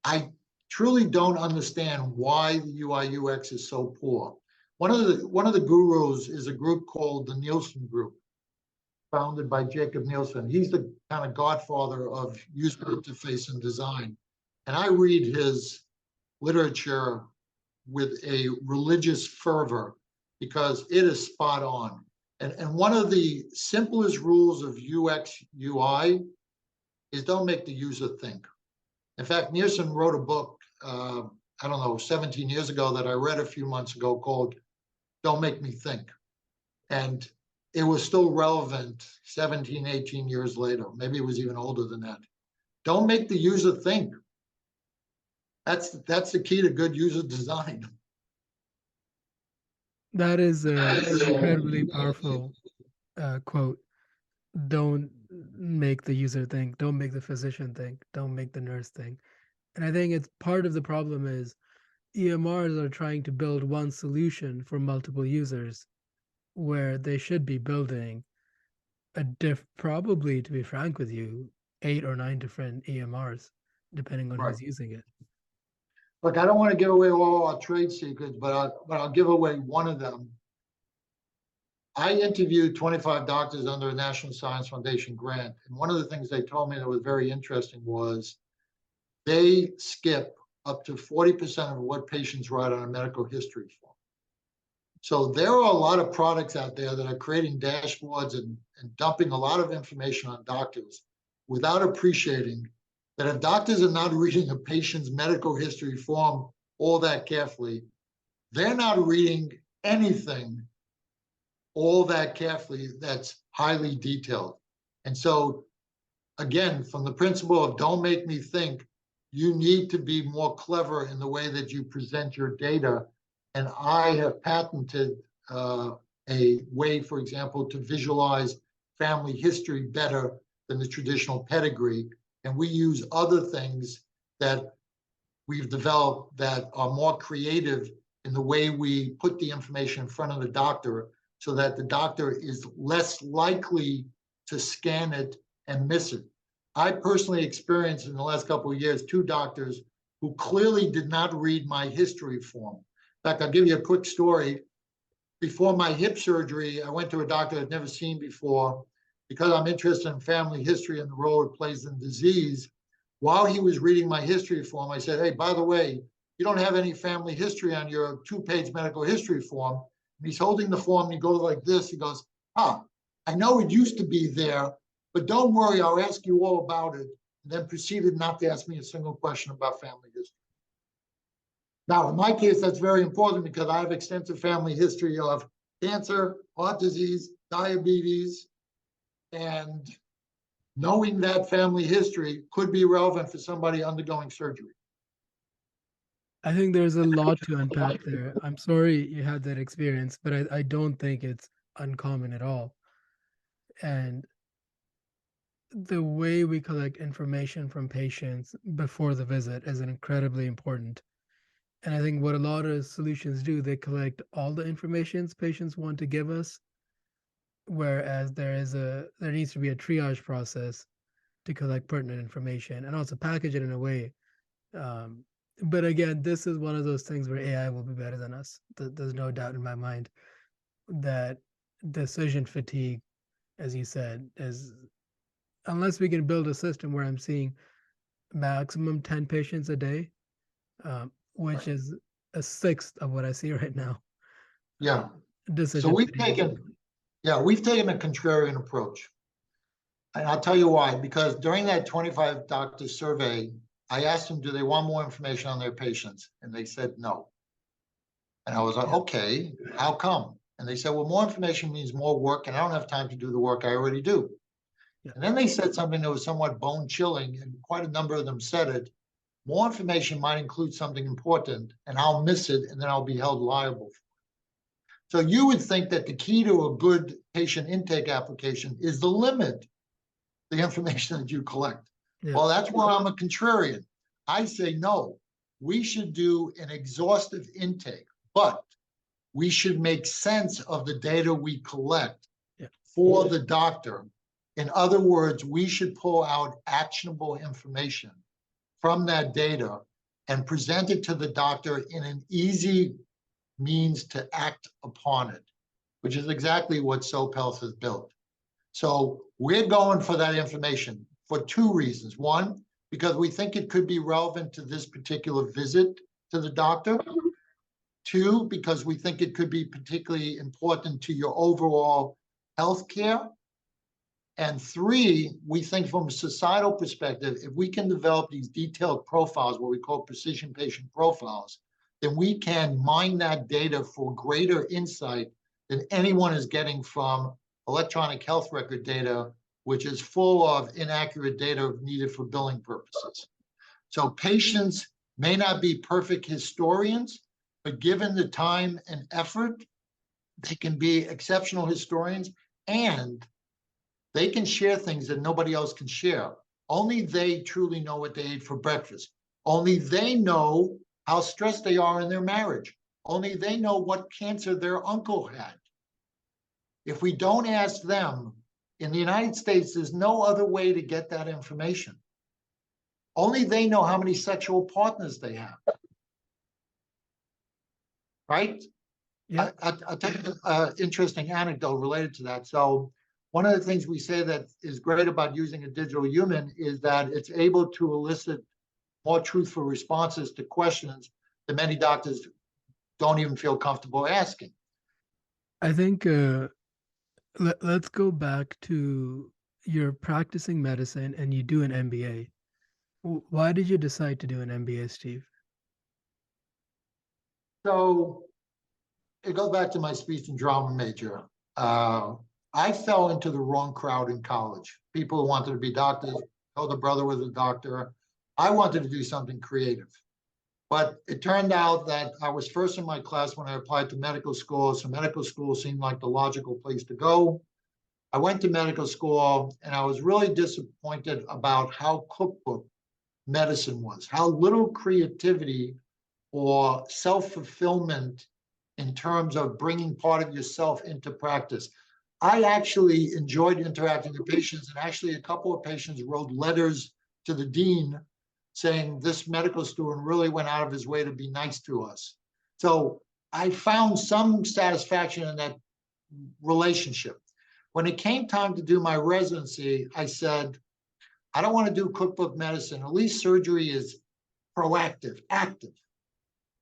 I truly don't understand why the UI UX is so poor. One of the gurus is a group called the Nielsen Group, founded by Jacob Nielsen. He's the kind of godfather of user interface and design. And I read his literature with a religious fervor because it is spot on. And one of the simplest rules of UX UI is don't make the user think. In fact, Nielsen wrote a book, I don't know, 17 years ago that I read a few months ago called Don't Make Me Think. And it was still relevant 17, 18 years later. Maybe it was even older than that. Don't make the user think. That's the key to good user design. That is an incredibly powerful quote. Don't make the user think. Don't make the physician think. Don't make the nurse think. And I think it's part of the problem is EMRs are trying to build one solution for multiple users, where they should be building probably, to be frank with you, 8 or 9 different EMRs, depending on Right. who's using it. Look, I don't want to give away all our trade secrets, but I'll give away one of them. I interviewed 25 doctors under a National Science Foundation grant. And one of the things they told me that was very interesting was they skip up to 40% of what patients write on a medical history form. So there are a lot of products out there that are creating dashboards and dumping a lot of information on doctors without appreciating that if doctors are not reading a patient's medical history form all that carefully, they're not reading anything all that carefully that's highly detailed. And so, again, from the principle of don't make me think, you need to be more clever in the way that you present your data. And I have patented a way, for example, to visualize family history better than the traditional pedigree. And we use other things that we've developed that are more creative in the way we put the information in front of the doctor so that the doctor is less likely to scan it and miss it. I personally experienced in the last couple of years 2 doctors who clearly did not read my history form. In fact, I'll give you a quick story. Before my hip surgery, I went to a doctor I'd never seen before because I'm interested in family history and the role it plays in disease. While he was reading my history form, I said, hey, by the way, you don't have any family history on your 2-page medical history form. And he's holding the form and he goes like this. He goes, I know it used to be there, but don't worry, I'll ask you all about it. And then proceeded not to ask me a single question about family history. Now, in my case, that's very important because I have extensive family history of cancer, heart disease, diabetes, and knowing that family history could be relevant for somebody undergoing surgery. I think there's a lot to unpack there. I'm sorry you had that experience, but I don't think it's uncommon at all. And the way we collect information from patients before the visit is incredibly important. And I think what a lot of solutions do, they collect all the information patients want to give us, whereas there needs to be a triage process to collect pertinent information and also package it in a way. Um, but again, this is one of those things where AI will be better than us. There's no doubt in my mind that decision fatigue, as you said, is unless we can build a system where I'm seeing maximum 10 patients a day, which is a sixth of what I see right now. Yeah. So Decision fatigue. we've taken a contrarian approach. And I'll tell you why, because during that 25 doctor survey, I asked them, do they want more information on their patients? And they said no. And I was like, okay, how come? And they said, well, more information means more work, and I don't have time to do the work I already do. Yeah. And then they said something that was somewhat bone chilling, and quite a number of them said it. More information might include something important, and I'll miss it, and then I'll be held liable. So you would think that the key to a good patient intake application is to limit the information that you collect. Yeah. Well, that's why I'm a contrarian. I say no, we should do an exhaustive intake, but we should make sense of the data we collect for the doctor. In other words, we should pull out actionable information from that data and present it to the doctor in an easy means to act upon it, which is exactly what Soap Health has built. So we're going for that information for two reasons. One, because we think it could be relevant to this particular visit to the doctor. Two, because we think it could be particularly important to your overall health care. And three, we think from a societal perspective, if we can develop these detailed profiles, what we call precision patient profiles, then we can mine that data for greater insight than anyone is getting from electronic health record data, which is full of inaccurate data needed for billing purposes. So patients may not be perfect historians, but given the time and effort, they can be exceptional historians, and they can share things that nobody else can share. Only they truly know what they ate for breakfast. Only they know how stressed they are in their marriage. Only they know what cancer their uncle had. If we don't ask them, in the United States, there's no other way to get that information. Only they know how many sexual partners they have. Right? Yeah. I'll tell you an interesting anecdote related to that. So one of the things we say that is great about using a digital human is that it's able to elicit more truthful responses to questions that many doctors don't even feel comfortable asking. I think let's go back to you're practicing medicine and you do an MBA. Why did you decide to do an MBA, Steve? So it goes back to my speech and drama major. I fell into the wrong crowd in college. People who wanted to be doctors, older brother was a doctor. I wanted to do something creative. But it turned out that I was first in my class when I applied to medical school. So medical school seemed like the logical place to go. I went to medical school and I was really disappointed about how cookbook medicine was, how little creativity or self-fulfillment in terms of bringing part of yourself into practice. I actually enjoyed interacting with patients, and actually a couple of patients wrote letters to the dean saying this medical student really went out of his way to be nice to us. So I found some satisfaction in that relationship. When it came time to do my residency, I said, I don't want to do cookbook medicine. At least surgery is proactive, active.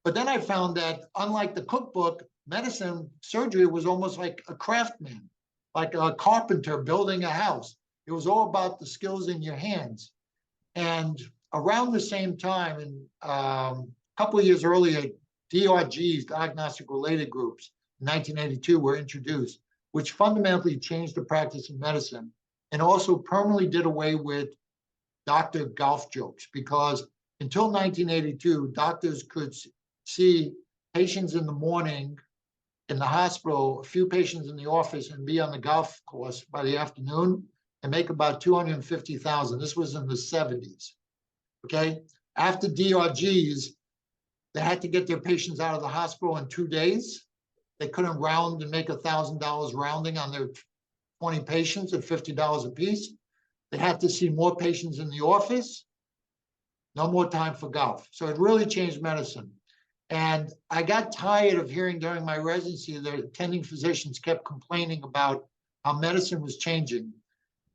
But then I found that unlike the cookbook, medicine, surgery was almost like a craftsman, like a carpenter building a house. It was all about the skills in your hands. And around the same time, and a couple of years earlier, DRGs, diagnostic related groups, in 1982 were introduced, which fundamentally changed the practice of medicine and also permanently did away with doctor golf jokes, because until 1982, doctors could see patients in the morning in the hospital, a few patients in the office, and be on the golf course by the afternoon and make about 250,000. This was in the 70s. Okay. After DRGs, they had to get their patients out of the hospital in 2 days. They couldn't round and make $1,000 rounding on their 20 patients at $50 a piece. They have to see more patients in the office, no more time for golf. So it really changed medicine. And I got tired of hearing during my residency that attending physicians kept complaining about how medicine was changing.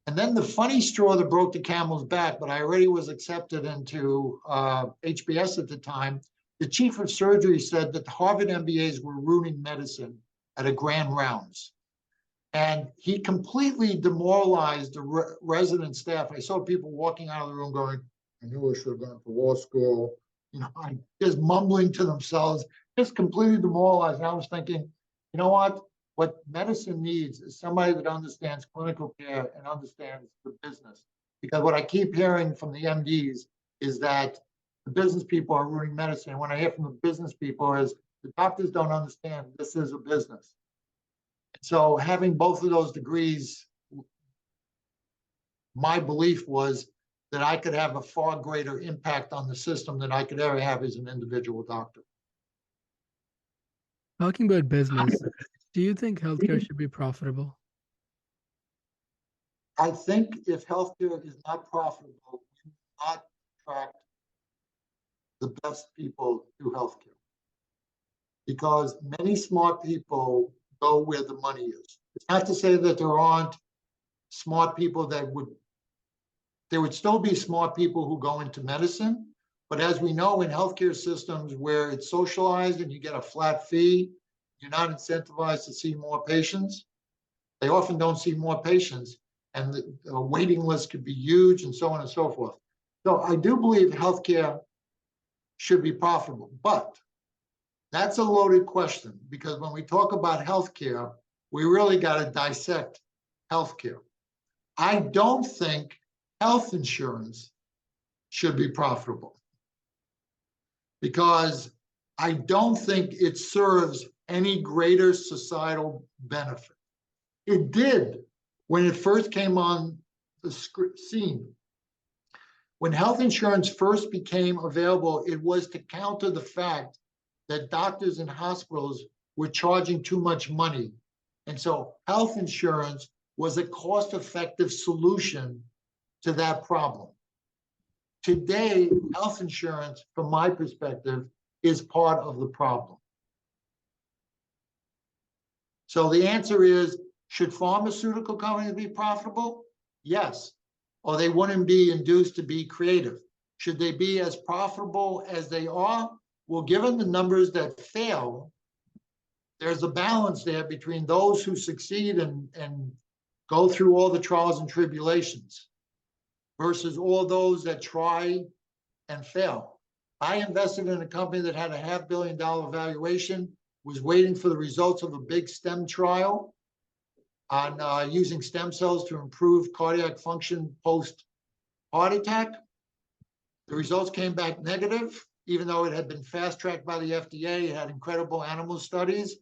And then the funny straw that broke the camel's back, but I already was accepted into HBS at the time. The chief of surgery said that the Harvard MBAs were ruining medicine at a grand rounds. And he completely demoralized the resident staff. I saw people walking out of the room going, I knew I should have gone to law school. You know, just mumbling to themselves, just completely demoralized. And I was thinking, you know what? What medicine needs is somebody that understands clinical care and understands the business. Because what I keep hearing from the MDs is that the business people are ruining medicine. And what I hear from the business people is the doctors don't understand this is a business. So having both of those degrees, my belief was that I could have a far greater impact on the system than I could ever have as an individual doctor. Talking about business, do you think healthcare should be profitable? I think if healthcare is not profitable, we will not attract the best people to healthcare. Because many smart people go where the money is. It's not to say that there aren't smart people that would, there would still be smart people who go into medicine. But as we know in healthcare systems where it's socialized and you get a flat fee, you're not incentivized to see more patients. They often don't see more patients, and the waiting list could be huge and so on and so forth. So I do believe healthcare should be profitable, but that's a loaded question because when we talk about healthcare, we really got to dissect healthcare. I don't think health insurance should be profitable because I don't think it serves any greater societal benefit. It did when it first came on the scene. When health insurance first became available, it was to counter the fact that doctors and hospitals were charging too much money. And so health insurance was a cost-effective solution to that problem. Today, health insurance, from my perspective, is part of the problem. So the answer is, should pharmaceutical companies be profitable? Yes, or they wouldn't be induced to be creative. Should they be as profitable as they are? Well, given the numbers that fail, there's a balance there between those who succeed and go through all the trials and tribulations versus all those that try and fail. I invested in a company that had a $500 million valuation, was waiting for the results of a big STEM trial on using stem cells to improve cardiac function post-heart attack. The results came back negative, even though it had been fast-tracked by the FDA. It had incredible animal studies.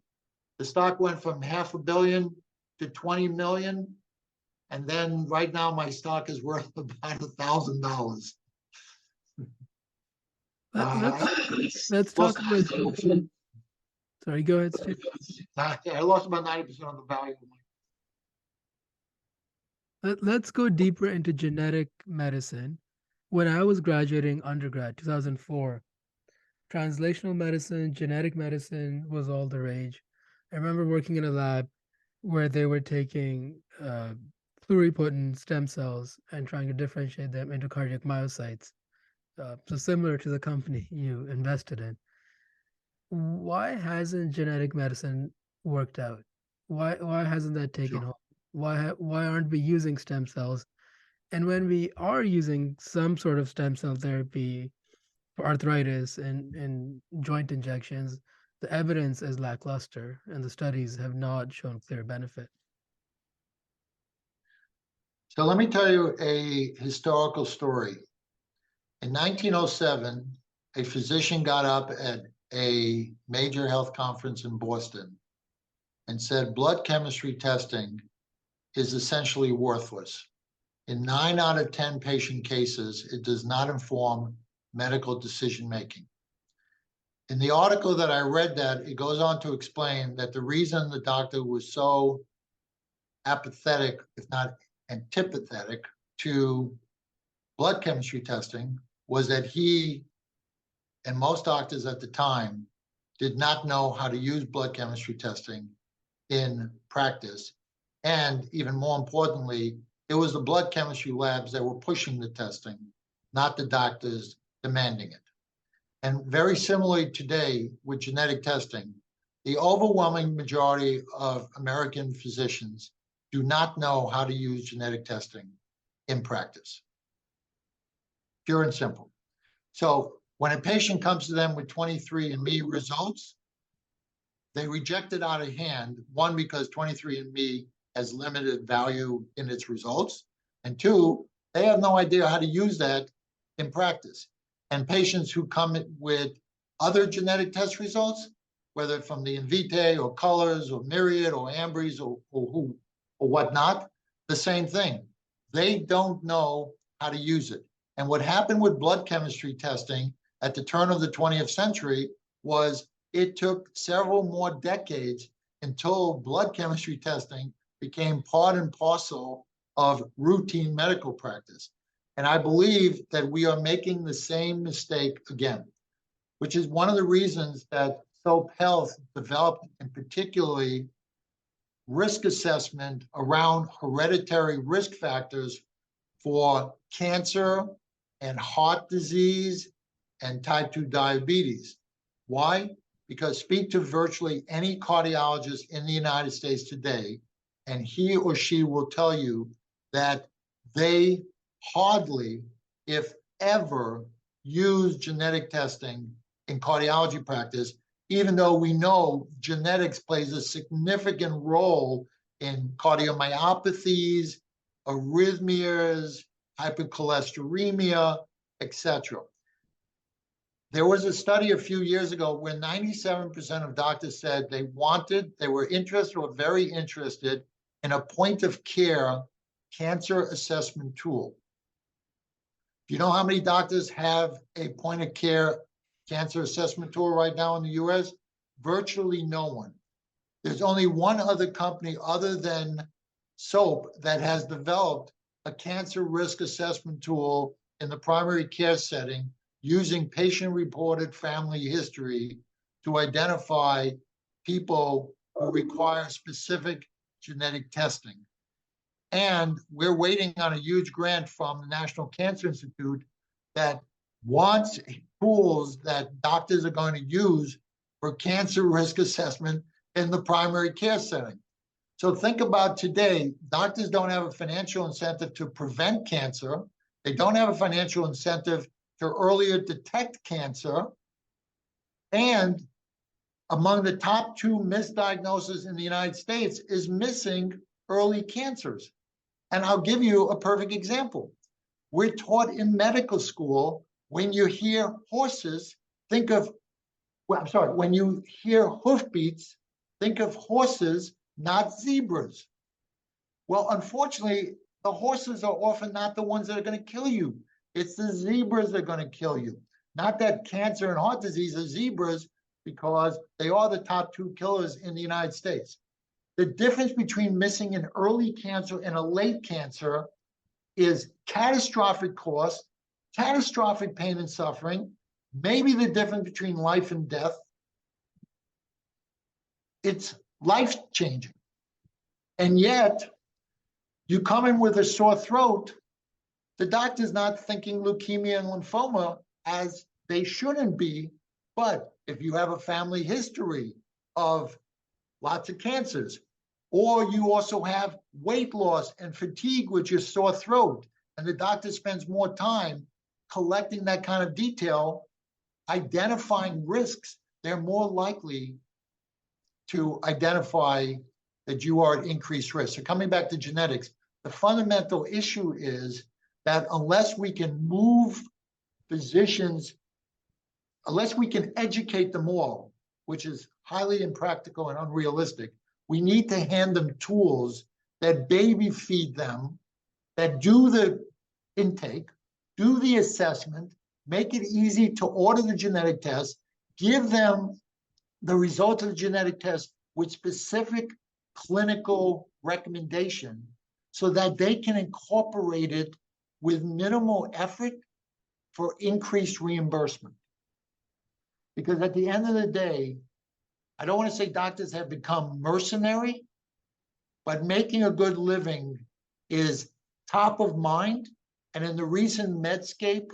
The stock went from $500 million to 20 million. And then right now my stock is worth about $1,000. Let's talk about. Sorry, go ahead, Steve. I lost about 90% of the value of my. Let's go deeper into genetic medicine. When I was graduating undergrad, 2004, translational medicine, genetic medicine was all the rage. I remember working in a lab where they were taking pluripotent stem cells and trying to differentiate them into cardiac myocytes. So similar to the company you invested in. Why hasn't genetic medicine worked out? Why hasn't that taken hold? Why aren't we using stem cells? And when we are using some sort of stem cell therapy for arthritis and joint injections, the evidence is lackluster and the studies have not shown clear benefit. So let me tell you a historical story. In 1907, a physician got up at a major health conference in Boston and said blood chemistry testing is essentially worthless. In 9 out of 10 patient cases, it does not inform medical decision-making. In the article that I read that, it goes on to explain that the reason the doctor was so apathetic, if not antipathetic, to blood chemistry testing was that he and most doctors at the time did not know how to use blood chemistry testing in practice. And even more importantly, it was the blood chemistry labs that were pushing the testing, not the doctors demanding it. And very similarly today with genetic testing, the overwhelming majority of American physicians do not know how to use genetic testing in practice. Pure and simple. So when a patient comes to them with 23andMe results, they reject it out of hand, one, because 23andMe has limited value in its results, and two, they have no idea how to use that in practice. And patients who come with other genetic test results, whether from the Invitae or Colors or Myriad or Ambry's or whatnot, the same thing. They don't know how to use it. And what happened with blood chemistry testing at the turn of the 20th century was it took several more decades until blood chemistry testing became part and parcel of routine medical practice. And I believe that we are making the same mistake again, which is one of the reasons that Soap Health developed, in particularly risk assessment around hereditary risk factors for cancer and heart disease and type 2 diabetes. Why? Because speak to virtually any cardiologist in the United States today, and he or she will tell you that they hardly, if ever, use genetic testing in cardiology practice, even though we know genetics plays a significant role in cardiomyopathies, arrhythmias, hypercholesteremia, etc. There was a study a few years ago where 97% of doctors said they were interested or very interested in a point of care cancer assessment tool. Do you know how many doctors have a point of care cancer assessment tool right now in the US? Virtually no one. There's only one other company other than Soap that has developed a cancer risk assessment tool in the primary care setting using patient-reported family history to identify people who require specific genetic testing. And we're waiting on a huge grant from the National Cancer Institute that wants tools that doctors are going to use for cancer risk assessment in the primary care setting. So think about today, doctors don't have a financial incentive to prevent cancer. They don't have a financial incentive to earlier detect cancer. And among the top 2 misdiagnoses in the United States is missing early cancers. And I'll give you a perfect example. We're taught in medical school, when you hear horses, when you hear hoofbeats, think of horses, not zebras. Well, unfortunately, the horses are often not the ones that are going to kill you. It's the zebras that are going to kill you. Not that cancer and heart disease are zebras, because they are the top 2 killers in the United States. The difference between missing an early cancer and a late cancer is catastrophic cost, catastrophic pain and suffering, maybe the difference between life and death. It's life-changing. And yet, you come in with a sore throat, the doctor's not thinking leukemia and lymphoma as they shouldn't be. But if you have a family history of lots of cancers, or you also have weight loss and fatigue with your sore throat, and the doctor spends more time collecting that kind of detail, identifying risks, they're more likely to identify that you are at increased risk. So coming back to genetics, the fundamental issue is that unless we can move physicians, unless we can educate them all, which is highly impractical and unrealistic, we need to hand them tools that baby feed them, that do the intake, do the assessment, make it easy to order the genetic test, give them the result of the genetic test with specific clinical recommendation so that they can incorporate it with minimal effort for increased reimbursement. Because at the end of the day, I don't want to say doctors have become mercenary, but making a good living is top of mind. And in the recent Medscape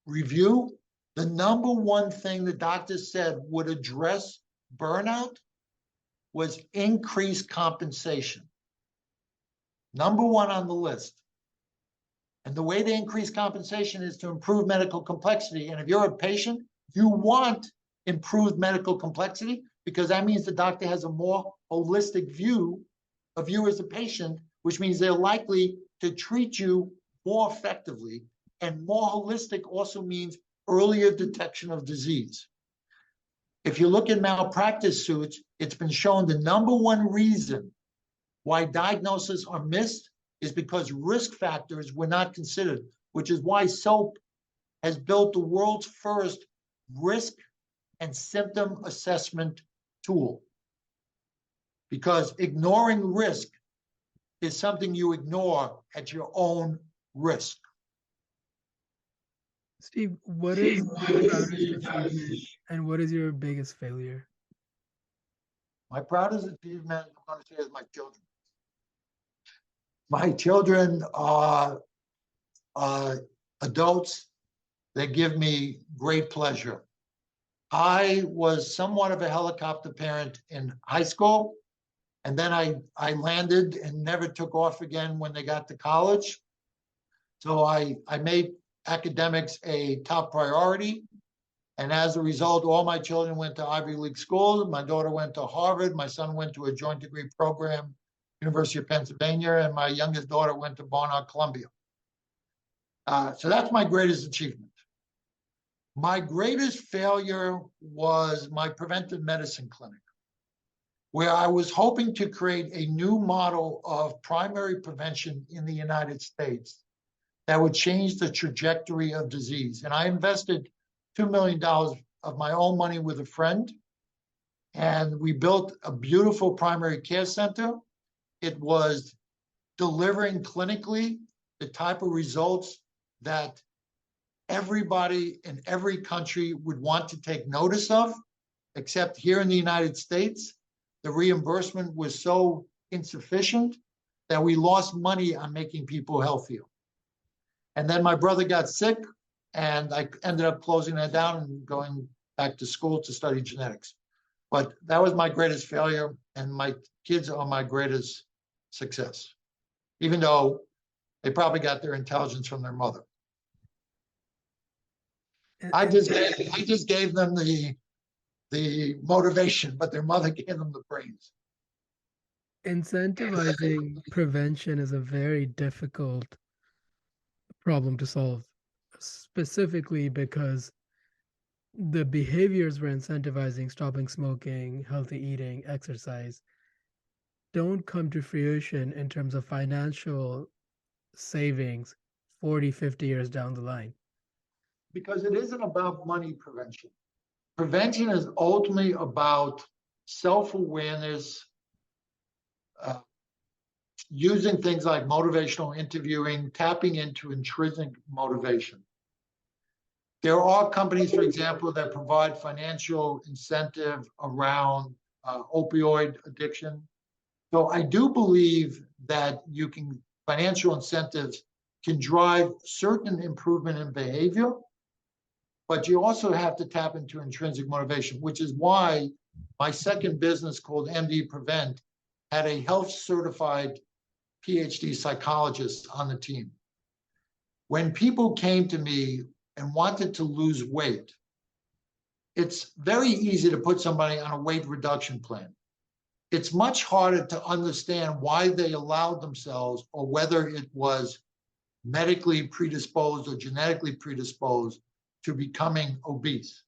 review, the number one thing the doctors said would address burnout was increased compensation. Number one on the list. And the way to increase compensation is to improve medical complexity. And if you're a patient, you want improved medical complexity because that means the doctor has a more holistic view of you as a patient, which means they're likely to treat you more effectively. And more holistic also means earlier detection of disease. If you look at malpractice suits, it's been shown the number one reason why diagnoses are missed is because risk factors were not considered, which is why SOAP has built the world's first risk and symptom assessment tool. Because ignoring risk is something you ignore at your own risk. Steve, what is your proudest achievement and what is your biggest failure? My proudest achievement, I'm going to say, is my children. My children are adults that give me great pleasure. I was somewhat of a helicopter parent in high school, and then I landed and never took off again when they got to college. So I made academics a top priority. And as a result, all my children went to Ivy League schools. My daughter went to Harvard. My son went to a joint degree program, University of Pennsylvania, and my youngest daughter went to Barnard, Columbia. So that's my greatest achievement. My greatest failure was my preventive medicine clinic, where I was hoping to create a new model of primary prevention in the United States that would change the trajectory of disease. And I invested $2 million of my own money with a friend, and we built a beautiful primary care center. It was delivering clinically the type of results that everybody in every country would want to take notice of, except here in the United States, the reimbursement was so insufficient that we lost money on making people healthier. And then my brother got sick, and I ended up closing that down and going back to school to study genetics. But that was my greatest failure, and my kids are my greatest success, even though they probably got their intelligence from their mother. I just gave them the motivation, but their mother gave them the brains. Incentivizing prevention is a very difficult problem to solve, specifically because the behaviors we're incentivizing, stopping smoking, healthy eating, exercise, don't come to fruition in terms of financial savings 40, 50 years down the line. Because it isn't about money prevention. Prevention is ultimately about self-awareness, using things like motivational interviewing, tapping into intrinsic motivation. There are companies, for example, that provide financial incentive around opioid addiction. So I do believe that financial incentives can drive certain improvement in behavior, but you also have to tap into intrinsic motivation, which is why my second business called MD Prevent had a health certified PhD psychologist on the team. When people came to me and wanted to lose weight, it's very easy to put somebody on a weight reduction plan. It's much harder to understand why they allowed themselves, or whether it was medically predisposed or genetically predisposed to becoming obese.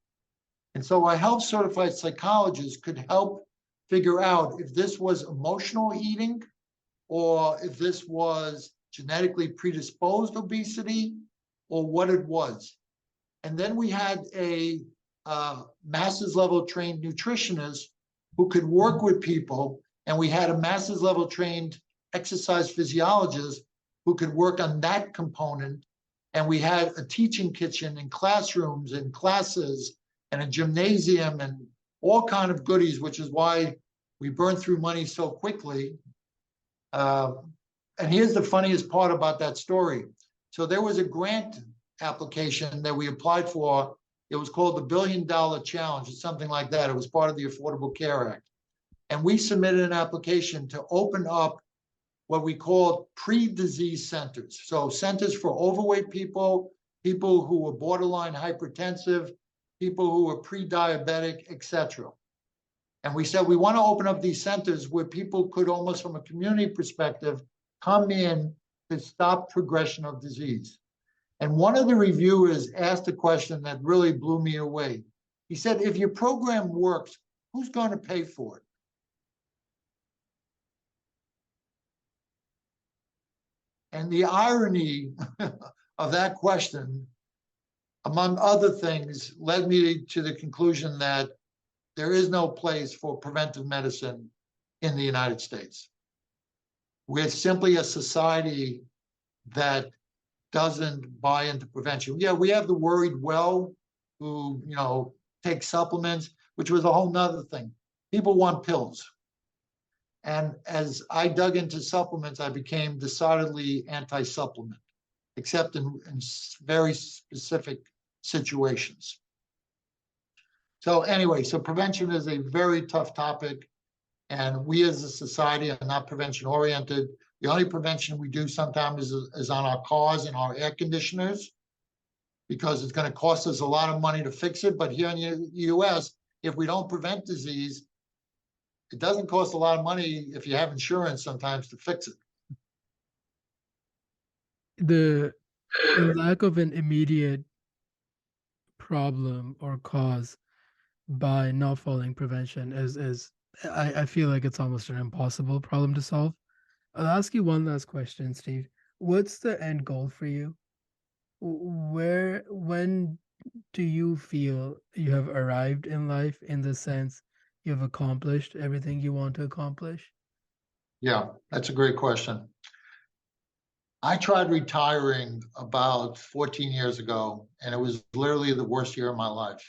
And so a health certified psychologist could help figure out if this was emotional eating, or if this was genetically predisposed obesity, or what it was. And then we had a master's level trained nutritionist who could work with people, and we had a master's level trained exercise physiologist who could work on that component. And we had a teaching kitchen and classrooms and classes and a gymnasium and all kind of goodies, which is why we burned through money so quickly. And here's the funniest part about that story. So there was a grant application that we applied for. It was called the $1 Billion Challenge, or something like that. It was part of the Affordable Care Act. And we submitted an application to open up what we called pre-disease centers. So centers for overweight people, people who were borderline hypertensive, people who were pre-diabetic, etc. And we said we want to open up these centers where people could, almost from a community perspective, come in to stop progression of disease. And one of the reviewers asked a question that really blew me away. He said, if your program works, who's going to pay for it? And the irony of that question, among other things, led me to the conclusion that there is no place for preventive medicine in the United States. We're simply a society that doesn't buy into prevention. Yeah, we have the worried well who, take supplements, which was a whole nother thing. People want pills. And as I dug into supplements, I became decidedly anti-supplement, except in very specific situations. So anyway, so prevention is a very tough topic, and we as a society are not prevention oriented. The only prevention we do sometimes is on our cars and our air conditioners, because it's going to cost us a lot of money to fix it. But here in the US, if we don't prevent disease, it doesn't cost a lot of money if you have insurance sometimes to fix it. The lack of an immediate problem or cause by not following prevention is I feel like it's almost an impossible problem to solve. I'll ask you one last question, Steve. What's the end goal for you? When do you feel you have arrived in life, in the sense you've accomplished everything you want to accomplish? Yeah, that's a great question. I tried retiring about 14 years ago, and it was literally the worst year of my life.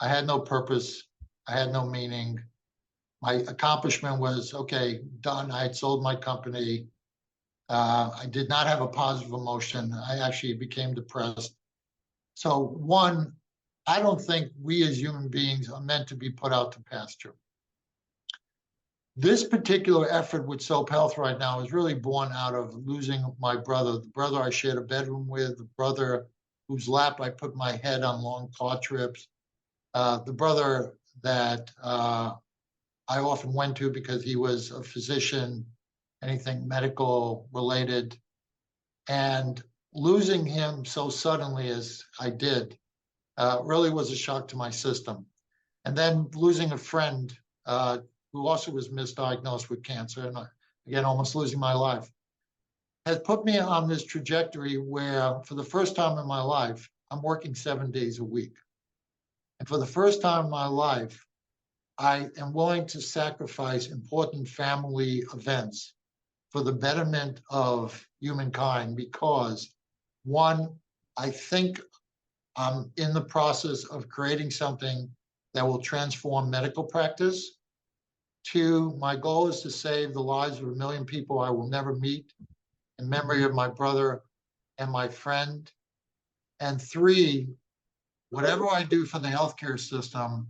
I had no purpose. I had no meaning. My accomplishment was, okay, done. I had sold my company. I did not have a positive emotion. I actually became depressed. So one, I don't think we as human beings are meant to be put out to pasture. This particular effort with Soap Health right now is really born out of losing my brother, the brother I shared a bedroom with, the brother whose lap I put my head on long car trips, the brother that I often went to because he was a physician, anything medical related. And losing him so suddenly as I did really was a shock to my system. And then losing a friend who also was misdiagnosed with cancer, and again, almost losing my life, has put me on this trajectory where, for the first time in my life, I'm working 7 days a week. And for the first time in my life, I am willing to sacrifice important family events for the betterment of humankind, because one, I think I'm in the process of creating something that will transform medical practice. Two, my goal is to save the lives of 1 million people I will never meet in memory of my brother and my friend. And three, whatever I do for the healthcare system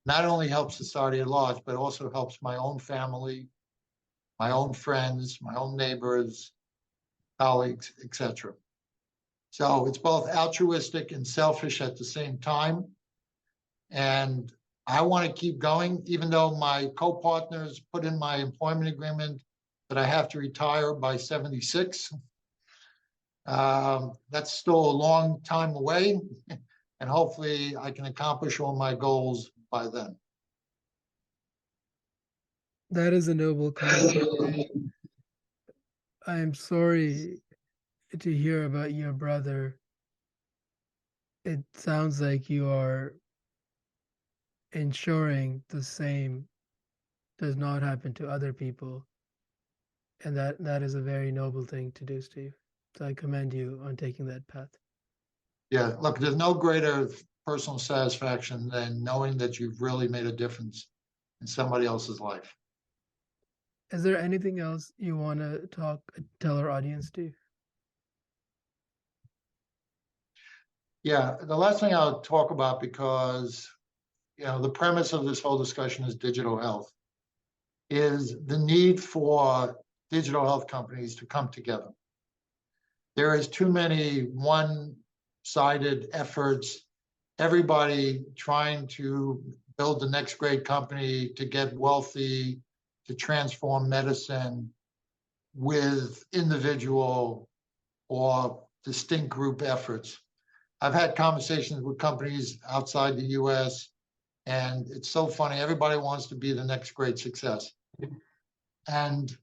not only helps society at large, but also helps my own family, my own friends, my own neighbors, colleagues, etc. So it's both altruistic and selfish at the same time. And I want to keep going, even though my co-partners put in my employment agreement that I have to retire by 76. That's still a long time away, and hopefully I can accomplish all my goals by then. That is a noble cause. I am sorry to hear about your brother. It sounds like you are ensuring the same does not happen to other people. And that is a very noble thing to do, Steve. So I commend you on taking that path. Yeah, look, there's no greater personal satisfaction than knowing that you've really made a difference in somebody else's life. Is there anything else you want to tell our audience, Steve? Yeah, the last thing I'll talk about, because the premise of this whole discussion is digital health, is the need for digital health companies to come together. There is too many one-sided efforts, everybody trying to build the next great company, to get wealthy, to transform medicine, with individual or distinct group efforts. I've had conversations with companies outside the US, and it's so funny. Everybody wants to be the next great success. And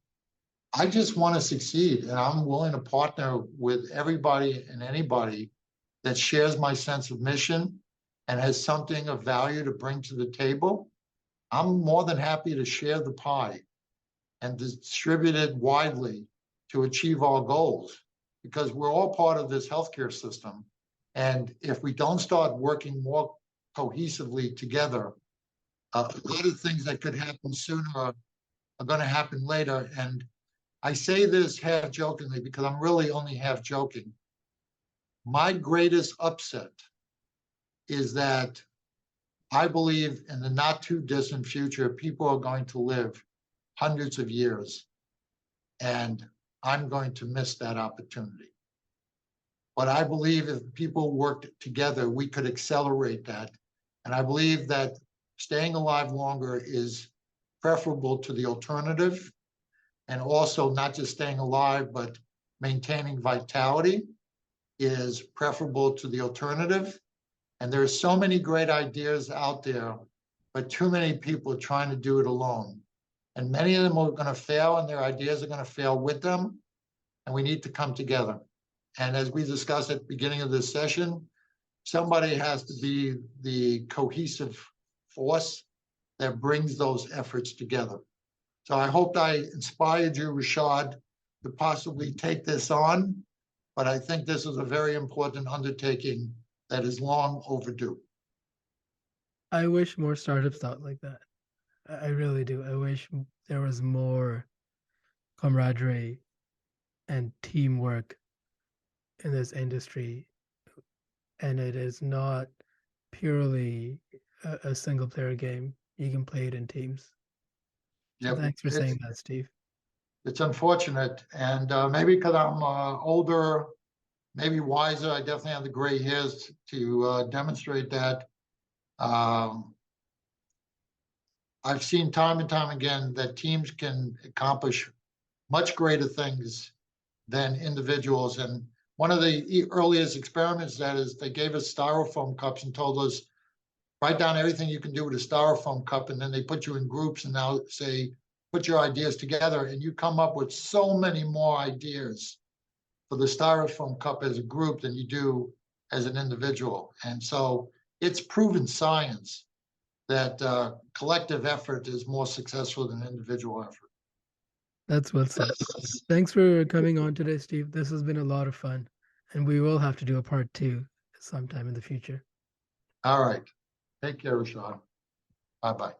I just want to succeed, and I'm willing to partner with everybody and anybody that shares my sense of mission and has something of value to bring to the table. I'm more than happy to share the pie and distribute it widely to achieve our goals, because we're all part of this healthcare system. And if we don't start working more cohesively together, a lot of things that could happen sooner are going to happen later. And I say this half jokingly because I'm really only half joking. My greatest upset is that I believe in the not too distant future, people are going to live hundreds of years, and I'm going to miss that opportunity. But I believe if people worked together, we could accelerate that. And I believe that staying alive longer is preferable to the alternative. And also not just staying alive, but maintaining vitality is preferable to the alternative. And there's so many great ideas out there, but too many people are trying to do it alone. And many of them are going to fail, and their ideas are going to fail with them. And we need to come together. And as we discussed at the beginning of this session, somebody has to be the cohesive force that brings those efforts together. So I hope I inspired you, Rashad, to possibly take this on. But I think this is a very important undertaking that is long overdue. I wish more startups thought like that. I really do. I wish there was more camaraderie and teamwork in this industry, and it is not purely a single player game. You can play it in teams. So Yep. thanks for saying that, Steve. It's unfortunate, and maybe because I'm older, maybe wiser, I definitely have the gray hairs to demonstrate that. I've seen time and time again that teams can accomplish much greater things than individuals. And one of the earliest experiments that is, they gave us styrofoam cups and told us, write down everything you can do with a styrofoam cup. And then they put you in groups and now say, put your ideas together, and you come up with so many more ideas for the styrofoam cup as a group than you do as an individual. And so it's proven science that collective effort is more successful than individual effort. That's what's up. Thanks for coming on today, Steve. This has been a lot of fun, and we will have to do a part 2 sometime in the future. All right. Take care, Rashad. Bye-bye.